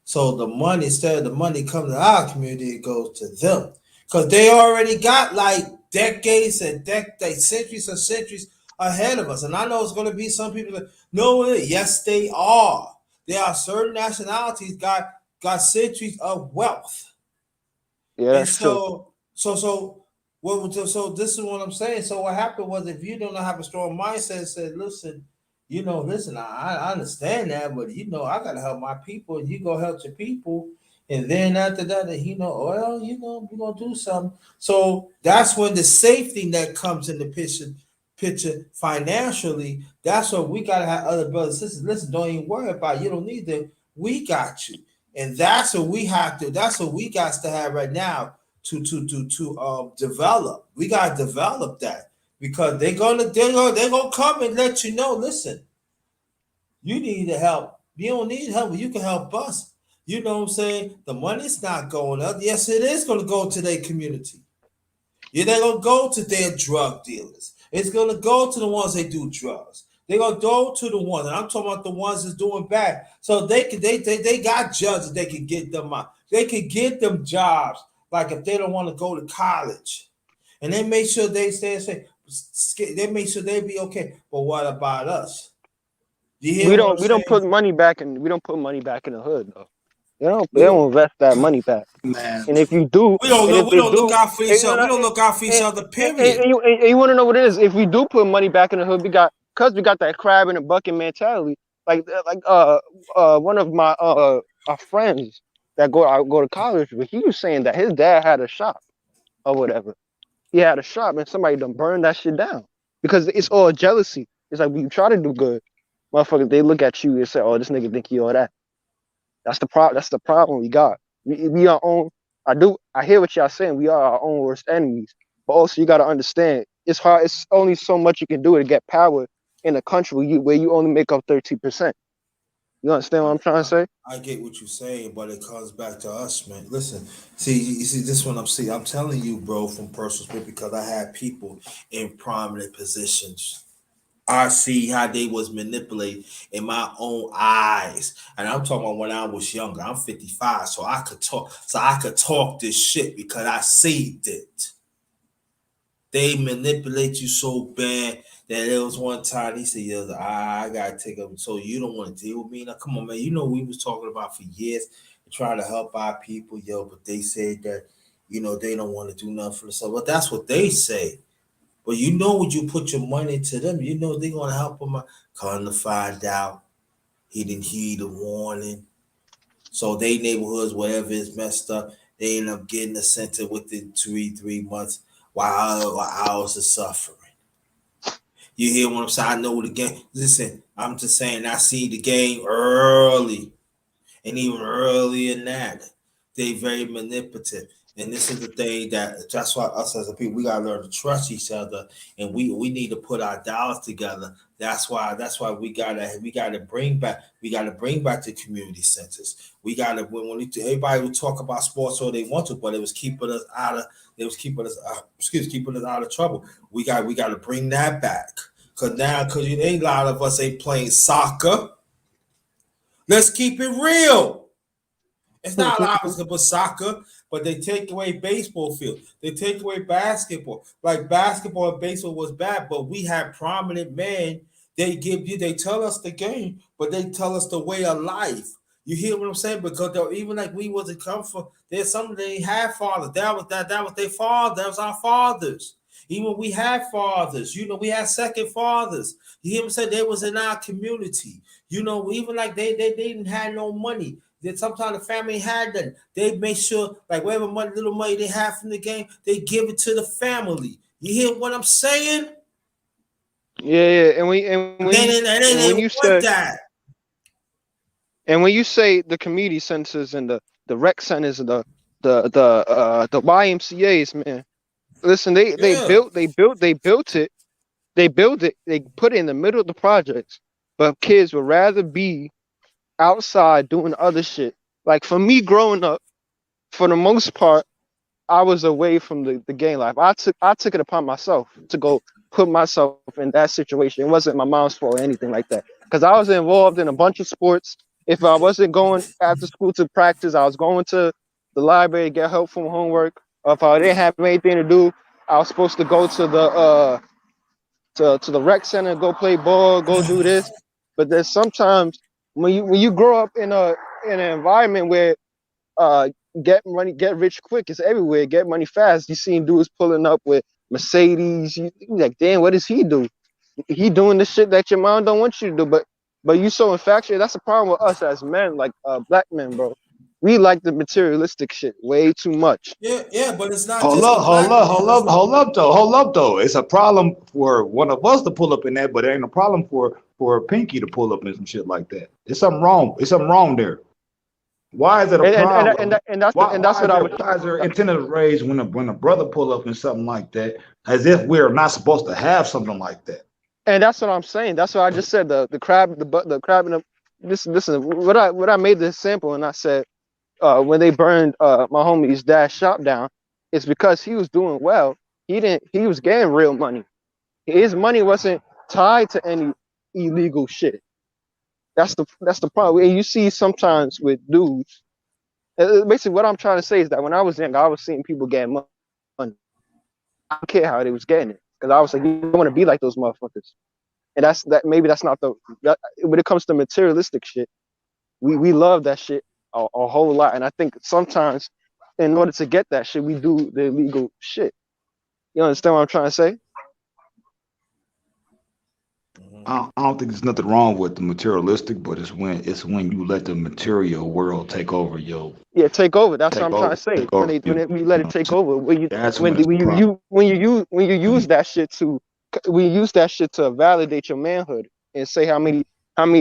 So the money, instead of the money coming to our community, it goes to them. Because they already got like decades and centuries and centuries ahead of us. And I know it's going to be some people that, no, yes, they are. There are certain nationalities got centuries of wealth. Yeah, that's true. So this is what I'm saying. So what happened was, if you don't have a strong mindset, said, listen, I understand that, but I gotta help my people, and you go help your people, and then after that, we're gonna do something. So that's when the safety net comes in the picture financially. That's what we gotta have other brothers and sisters. Listen, don't even worry about it. You don't need them. We got you, and that's what we have to. That's what we got to have right now to develop. We gotta develop that. Because they're gonna come and let you know, listen, you need help. You don't need help, but you can help us. You know what I'm saying? The money's not going up. Yes, it is going to go to their community. You're not going to go to their drug dealers. It's going to go to the ones that do drugs. They're going to go to the ones, and I'm talking about the ones that's doing bad. So they got judges they can get them out. They can get them jobs, like if they don't want to go to college. And they make sure they stay, they make sure they be okay. But what about us? You hear what I'm We don't saying? put money back in. We don't put money back in the hood though. They We don't. don't invest that money back. Man, And if you do, We don't and if look. We they don't look do, out for each and, other. We don't look out for each and, other. Period. and you want to know what it is? If we do put money back in the hood, we got that crab in a bucket mentality. One of my our friends that go to college, but he was saying that his dad had a shop or whatever. He had a shop and somebody done burned that shit down because it's all jealousy. It's like when you try to do good, motherfuckers they look at you and say, "Oh, this nigga think he all that." That's the problem. That's the problem we got. We are own. I hear what y'all saying. We are our own worst enemies. But also, you got to understand, it's hard. It's only so much you can do to get power in a country where you only make up 13%. You understand what I'm trying to say? I get what you're saying, but it comes back to us, man. Listen, see, you see this one. I'm telling you, bro, from personal experience, because I had people in prominent positions. I see how they was manipulated in my own eyes, and I'm talking about when I was younger. I'm 55, so I could talk. So I could talk this shit because I seen it. They manipulate you so bad that there was one time he said, "Yo, I gotta take up." So you don't want to deal with me now? Come on, man. You know we was talking about for years, trying to help our people, yo. But they said that they don't want to do nothing for themselves. But that's what they say. But when you put your money to them, they're gonna help them out. Come to find out, he didn't heed the warning. So they neighborhoods, whatever is messed up, they end up getting a center within 3 months, while ours is suffering. You hear what I'm saying? I know the game. Listen, I'm just saying I see the game early, and even earlier than that, they very manipulative. And this is the thing that's why us as a people we gotta learn to trust each other, and we need to put our dollars together. That's why we gotta bring back the community centers. We gotta everybody will talk about sports all they want to, but it was keeping us out of keeping us out of trouble. We gotta bring that back. Cause a lot of us ain't playing soccer. Let's keep it real. It's not a lot of us but soccer, but they take away baseball field. They take away basketball. Like basketball and baseball was bad, but we had prominent men. They tell us the game, but they tell us the way of life. You hear what I'm saying? Because even like we wasn't come from, there's some they had fathers. That was their father. That was our fathers. Even we had fathers, we had second fathers. You hear me say they was in our community. Even like they didn't have no money. Then sometimes the family had that. They make sure, like whatever little money they have from the game, they give it to the family. You hear what I'm saying? Yeah. And they want that. And when you say the community centers and the rec centers and the YMCA's, man, listen, they Yeah. built it. They built it. They put it in the middle of the projects, but kids would rather be outside doing other shit. Like for me growing up, for the most part, I was away from the game life. I took it upon myself to go put myself in that situation. It wasn't my mom's fault or anything like that. Because I was involved in a bunch of sports. If I wasn't going after school to practice, I was going to the library to get help from homework. Or if I didn't have anything to do, I was supposed to go to the to the rec center, go play ball, go do this. But there's sometimes when you grow up in an environment where get money, get rich quick, it's everywhere, get money fast. You seen dudes pulling up with Mercedes. You like, damn, what does he do? He doing the shit that your mom don't want you to do. But you so infatuated. That's the problem with us as men, like black men, bro. We like the materialistic shit way too much. Yeah, but it's not hold just up, the hold black up, men. hold up though. It's a problem for one of us to pull up in that, but it ain't a problem for Pinky to pull up in some shit like that. There's something wrong. There's something wrong there. Why is it a problem? That's what I was. Why is there antenna raised when a brother pull up in something like that, as if we're not supposed to have something like that? And that's what I'm saying. That's what I just said. The crab, the crab in the listen. What I made this sample, and I said when they burned my homie's dad's shop down, it's because he was doing well. He was getting real money. His money wasn't tied to any illegal shit. That's the problem. And you see sometimes with dudes. Basically, what I'm trying to say is that when I was young, I was seeing people getting money. I don't care how they was getting it, because I was like, you want to be like those motherfuckers. And maybe that's not when it comes to materialistic shit, we love that shit a whole lot. And I think sometimes in order to get that shit, we do the illegal shit. You understand what I'm trying to say? I don't think there's nothing wrong with the materialistic, but it's when you let the material world take over your Take over. That's what I'm trying to say. We let it take over. When you use that shit to validate your manhood and say how many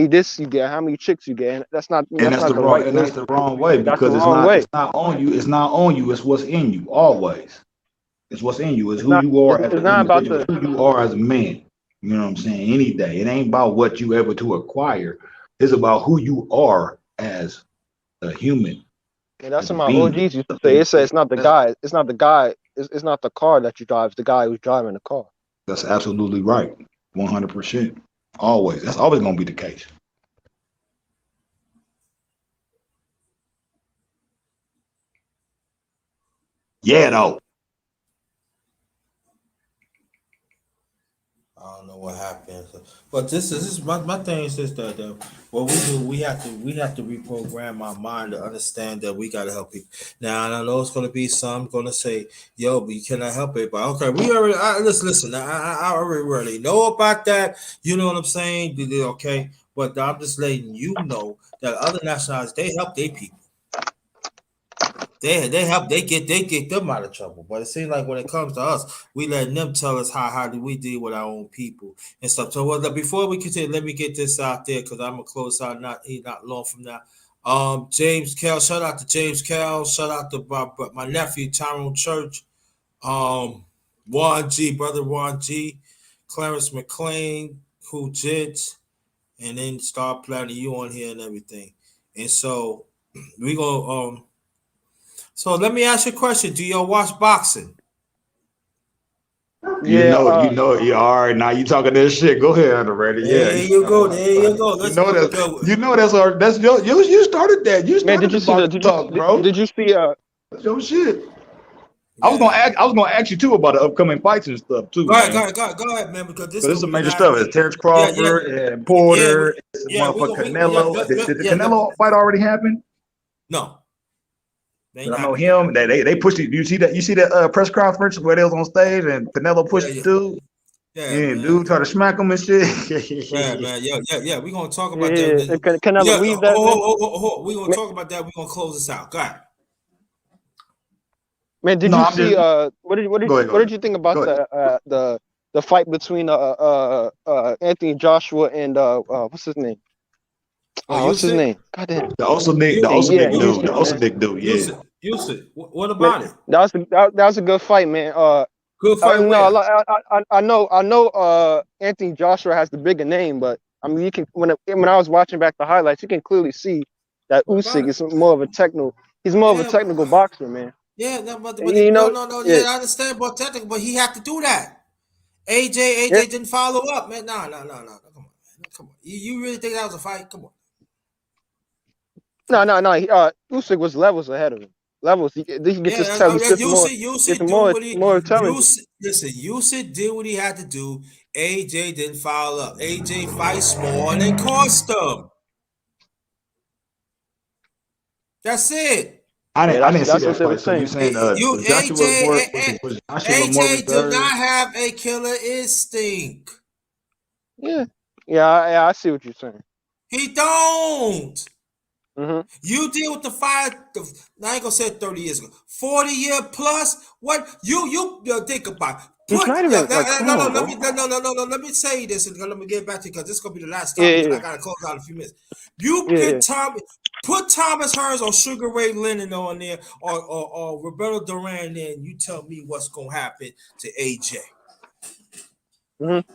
this you get, how many chicks you get. And that's not the right way. That's the wrong way, because it's not on you. It's not on you. It's what's in you always. It's what's in you. It's who you are as an individual. Who you are as a man. You know what I'm saying? Any day. It ain't about what you able to acquire. It's about who you are as a human. And that's what my OGs used to say. It says it's not the guy. It's not the guy. It's not the car that you drive. It's the guy who's driving the car. That's absolutely right. 100%. Always. That's always going to be the case. Yeah, though. I don't know what happened, but this is my thing is just that what we do, we have to reprogram our mind to understand that we got to help people. Now, and I know it's going to be some going to say, "Yo, but you cannot help it." But okay, we already listen. I already know about that. You know what I'm saying? Okay, but I'm just letting you know that other nationalities, they help their people. They help they get them out of trouble. But it seems like when it comes to us, we letting them tell us how do we deal with our own people and stuff. So before we continue, let me get this out there because I'm gonna close out not long from now. James Kell, shout out to James Kell, shout out to my nephew Tyrone Church, Juan G, brother Juan G, Clarence McLean, who Jits, and then start planning you on here and everything. And so we go So let me ask you a question. Do y'all watch boxing? You know, you all right. Now you talking this shit. Go ahead, already. There you go. Let's go. You know that's you started that. You started man, did you see talk, bro. Did you see that's your shit. Yeah. I was gonna ask you too about the upcoming fights and stuff too. Go ahead, man, because this is some major stuff. It's Terrence Crawford and Porter. Motherfucker Canelo. Did the Canelo fight already happen? No. I know him. They pushed it. You see that press conference where they was on stage and Canelo pushed the dude. Yeah, dude tried to smack him and shit. Man. Yeah. We're gonna talk about that. Canelo weave that. We're gonna talk about that. We're gonna close this out. Go ahead. Man, did you see? What did you think about the fight between Anthony Joshua and what's his name? What's his name? Goddamn. The Osadick dude. Yeah. Usyk. What about it? That was a good fight, man. Good fight. I know. Anthony Joshua has the bigger name, but I mean, you can when I was watching back the highlights, you can clearly see that Usyk is more of a technical. He's more of a technical boxer, man. Yeah, no. Yeah, I understand about technical, but he had to do that. AJ didn't follow up, man. No. Come on, man. Come on. You really think that was a fight? Come on. No. Usyk was levels ahead of him. Levels. He gets his tail. More intelligent. Listen, Usyk did what he had to do. AJ didn't follow up. AJ fights small and it cost him. That's it. I didn't see that fight. So you saying AJ did not have a killer instinct. Yeah, I see what you're saying. He don't. Mm-hmm. You deal with the fight. I ain't gonna say 30 years ago, 40 year plus. What you think about? Let me say this and let me get back to you because this is gonna be the last time. I gotta close out in a few minutes. Put Thomas Hearns or Sugar Ray Leonard on there or Roberto Duran there, and you tell me what's gonna happen to AJ. Mm-hmm.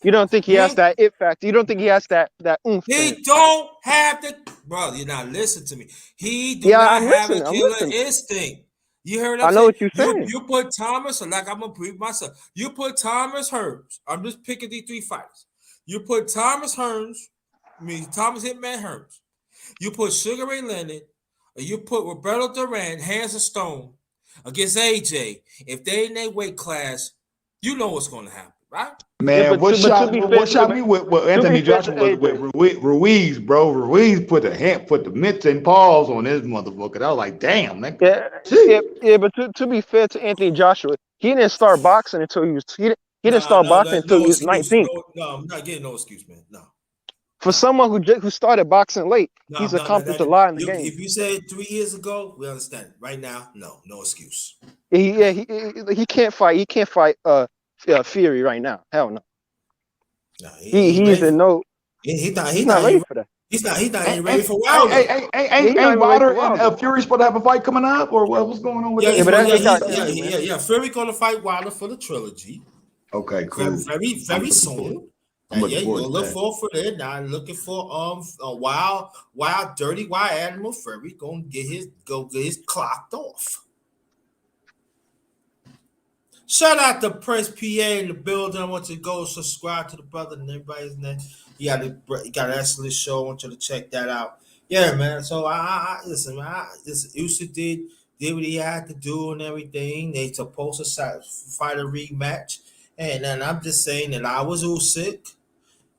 You don't think he has that it factor? You don't think he has that oomph? He don't have the Bro, you're not listening to me. He do Yeah, not I'm have a listening. I'm killer listening. instinct. You heard what I I'm know saying? what you're You saying. you put Thomas, or like I'm gonna prove myself. You put Thomas Hearns. I'm just picking these three fighters. You put Thomas Hearns, Thomas Hitman Hearns. You put Sugar Ray Leonard, or you put Roberto Duran, hands of stone, against AJ. If they in their weight class, you know what's gonna happen, right? Yeah, Man, to be fair, what shot me with to be Anthony fair Joshua to was AJ. with Ruiz, bro. Ruiz put the mitts and paws on this motherfucker. I was like, damn, that Yeah, shit. but to be fair to Anthony Joshua, he didn't start boxing until he didn't No, start no, boxing no, until no he was excuse. 19. No, I'm not getting no excuse, man. No, For no. someone who started boxing late, No, he's no, no. accomplished a lot in the You, game. if you said 3 years ago, we understand. Right now, no excuse. He can't fight. He can't fight Fury right now. Hell no. No, he ain't He's ready in for. no. He's He's not not ready even. for that. He's not Ain't even ready ain't for ain't Wilder. ain't ain't, Yeah, ain't, he's not ain't even ready Wilder for and Wilder. Fury supposed to have a fight coming up, or what's going on with Yeah, that? he's but that's yeah, they got yeah, energy, man. yeah. Fury gonna fight Wilder for the trilogy. Okay, Very, cool. very, I'm very looking forward. soon. I'm Yeah, looking you forward gonna to look that. forward for that. Now looking for dirty wild animal Fury gonna get his clocked off. Shout out to Prince PA in the building. I want you to go subscribe to the brother and everybody's name. He got an excellent show. I want you to check that out. Yeah, man. So I listen, man. Usyk did what he had to do and everything. They supposed to fight a rematch, and then I'm just saying that I was Usyk.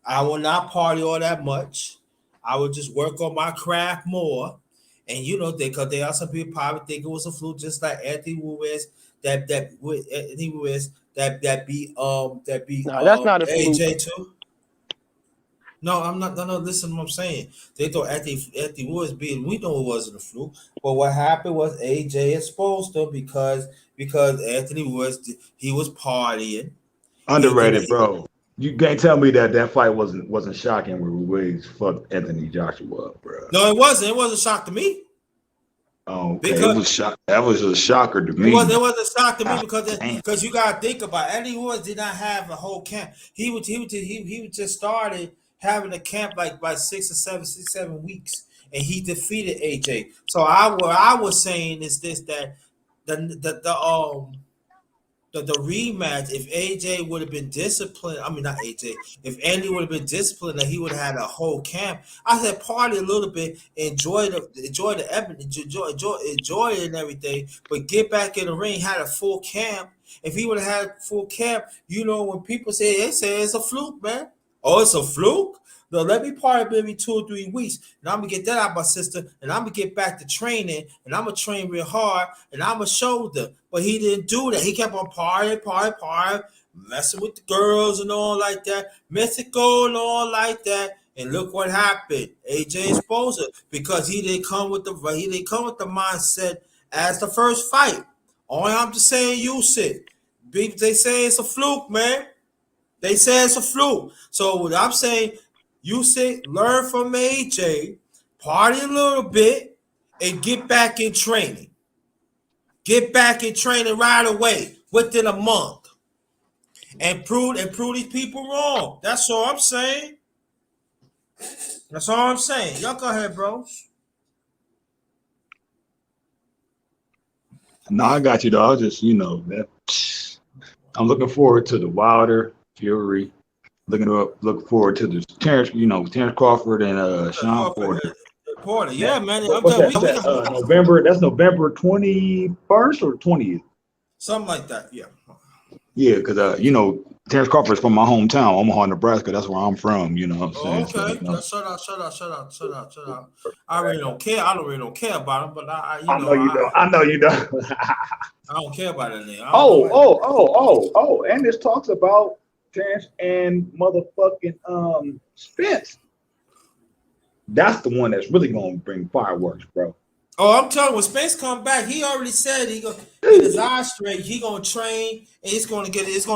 I will not party all that much. I would just work on my craft more. And because there are some people probably think it was a fluke, just like Anthony Ruiz Anthony Ruiz that be No, that's not a fluke. AJ too. No, I'm not. No, listen to what I'm saying. They thought Anthony Ruiz being, we know it wasn't a fluke. But what happened was AJ exposed him because Anthony Ruiz, he was partying. He did. Underrated, bro. You can't tell me that fight wasn't shocking when Ruiz fucked Anthony Joshua up, bro. No, it wasn't. It wasn't a shock to me. Oh, okay, it Because was shock. That was a shocker to It was me. it was a shock to me Ah, damn. because you gotta think about it. Andy Woods did not have a whole camp. He just started having a camp like by 6 or 7 weeks, and he defeated AJ. So what I was saying is this, that the rematch, if AJ would have been disciplined, I mean not AJ, if Andy would have been disciplined, that he would have had a whole camp. I said party a little bit, enjoy the evidence, enjoy it and everything, but get back in the ring, had a full camp. If he would have had full camp, when people they say it's a fluke, man. Oh, it's a fluke. No, let me party maybe 2 or 3 weeks, and I'm gonna get that out of my system, and I'm gonna get back to training, and I'm gonna train real hard, and I'm gonna show them. But he didn't do that. He kept on partying, messing with the girls and all like that, Mexico and all like that. And look what happened. AJ exposed it because he didn't come with the mindset as the first fight. All I'm just saying, you said, they say it's a fluke, man. They say it's a fluke. So what I'm saying, you say learn from AJ, party a little bit, and get back in training. Get back in training right away within a month, and prove these people wrong. That's all I'm saying. That's all I'm saying. Y'all go ahead, bros. No, I got you, though. I was just, that. I'm looking forward to the Wilder Fury. Look forward to the Terrence Crawford and Sean Porter. Porter, yeah, man. I'm What's telling that? you, That November. That's November 21st or 20th. something like that. Yeah. Yeah, because Terrence Crawford is from my hometown, Omaha, Nebraska. That's where I'm from. You know what I'm saying? Okay. So, Shut out. I really don't care. I don't really care about him, but I know you don't. I know you don't. I don't care about it. I don't know Oh! And this talks about Terrence and motherfucking Spence. That's the one that's really gonna bring fireworks, bro. Oh, I'm telling you, when Spence come back, he already said he gonna get his eyes straight. He gonna train, and it's gonna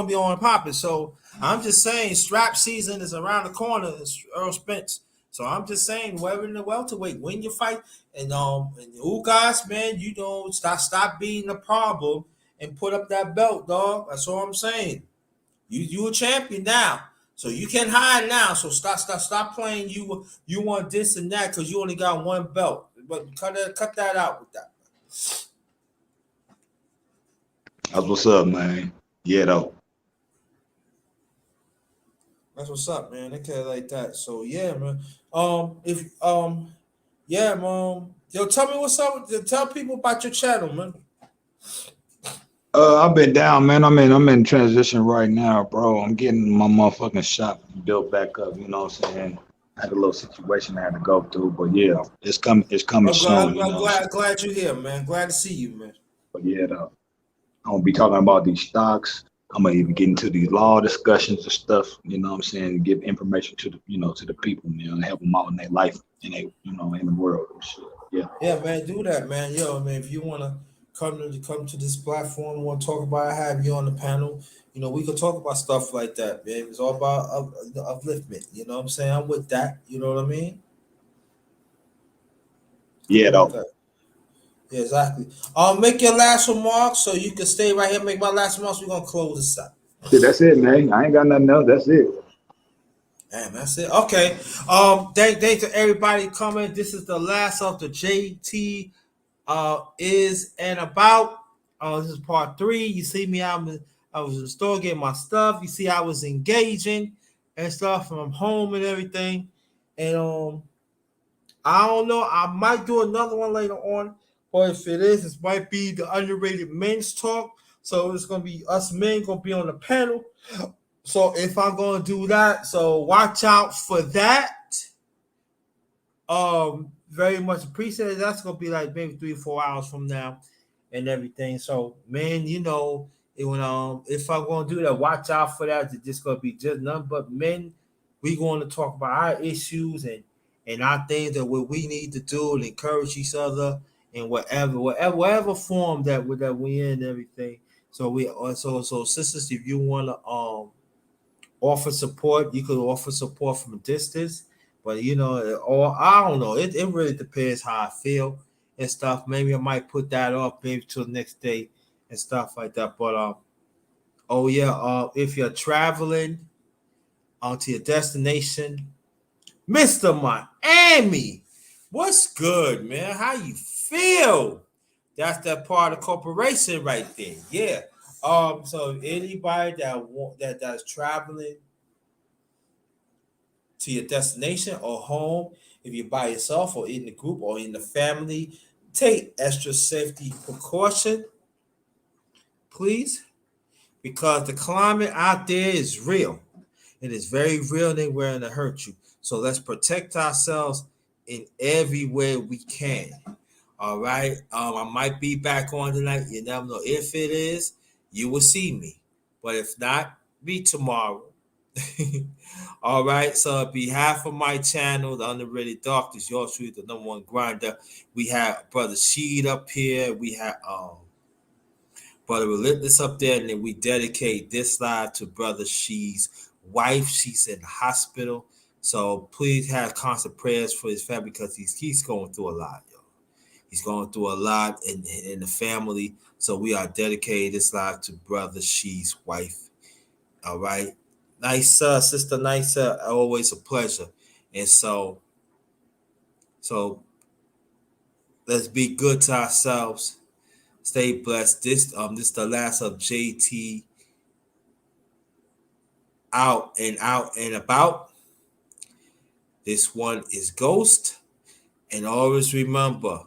be on popping. So I'm just saying, strap season is around the corner. It's Earl Spence. So I'm just saying, whoever in the welterweight, win your fight, and guys, man, stop being the problem and put up that belt, dog. That's all I'm saying. You a champion now. So you can hide now. So stop playing. You want this and that because you only got one belt. But cut that out with that. That's what's up, man. Yeah, though. That's what's up, man. They care like that. So yeah, man. If yeah, man. Yo, tell me what's up. Tell people about your channel, man. I've been down, man. I'm in transition right now, bro. I'm getting my motherfucking shop built back up. You know what I'm saying? I had a little situation I had to go through, but yeah, it's coming. It's coming I'm glad. soon. You I'm know. What I'm saying? glad you're here, man. Glad to see you, man. But yeah, though. I'm gonna be talking about these stocks. I'm gonna even get into these law discussions and stuff. You know what I'm saying? Give information to the people, and help them out in their life and they, in the world and shit. Yeah. Yeah, man. Do that, man. Yo, man. If you wanna come to this platform, want to talk about, have you on the panel. We can talk about stuff like that, man. It's all about upliftment. You know what I'm saying? I'm with that. You know what I mean? Yeah, I'm with though. that. Yeah, exactly. Make your last remark so you can stay right here. Make my last remarks. We're gonna close this up. Yeah, that's it, man. I ain't got nothing else. That's it. And that's it. Okay. Thanks to everybody coming. This is the last of the JT is and about. This is part 3. You see me, I was in the store getting my stuff. You see, I was engaging and stuff from home and everything. And I don't know. I might do another one later on, but if it is, it might be the underrated men's talk. So it's gonna be us men gonna be on the panel. So if I'm gonna do that, so watch out for that. Very much appreciated. That's gonna be like maybe 3 or 4 hours from now, and everything. So man, if I'm gonna do that, watch out for that. It's just gonna be just none but men. We going to talk about our issues and our things that what we need to do and encourage each other in whatever form that we in and everything. So so sisters, if you wanna offer support, you could offer support from a distance. But or I don't know. It really depends how I feel and stuff. Maybe I might put that off maybe till the next day and stuff like that. But oh yeah, if you're traveling to your destination, Mr. Miami, what's good, man? How you feel? That's that part of corporation right there. Yeah. So anybody that's traveling to your destination or home, if you're by yourself or in the group or in the family, take extra safety precaution, please, because the climate out there is real. It is very real and they're going to hurt you. So let's protect ourselves in every way we can. All right. I might be back on tonight. You never know. If it is, you will see me. But if not, be tomorrow. All right. So, on behalf of my channel, the Underrated Doctors, yours truly, the number one grinder. We have Brother Sheed up here. We have Brother Relentless up there, and then we dedicate this live to Brother Sheed's wife. She's in the hospital. So please have constant prayers for his family because he's going through a lot, yo. He's going through a lot in the family. So we are dedicated this live to Brother Sheed's wife. All right. Nice, Sister Nicer. Always a pleasure. And so let's be good to ourselves. Stay blessed. This is the last of JT out and about. This one is Ghost. And always remember,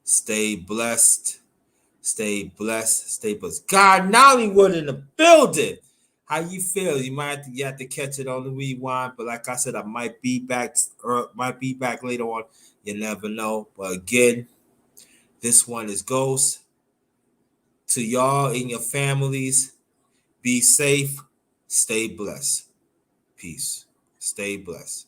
stay blessed. Stay blessed. Stay blessed. God Nollywood in the building. How you feel? You have to catch it on the rewind, but like I said, I might be back later on. You never know. But again, this one is Ghost. To y'all and your families, be safe, stay blessed. Peace. Stay blessed.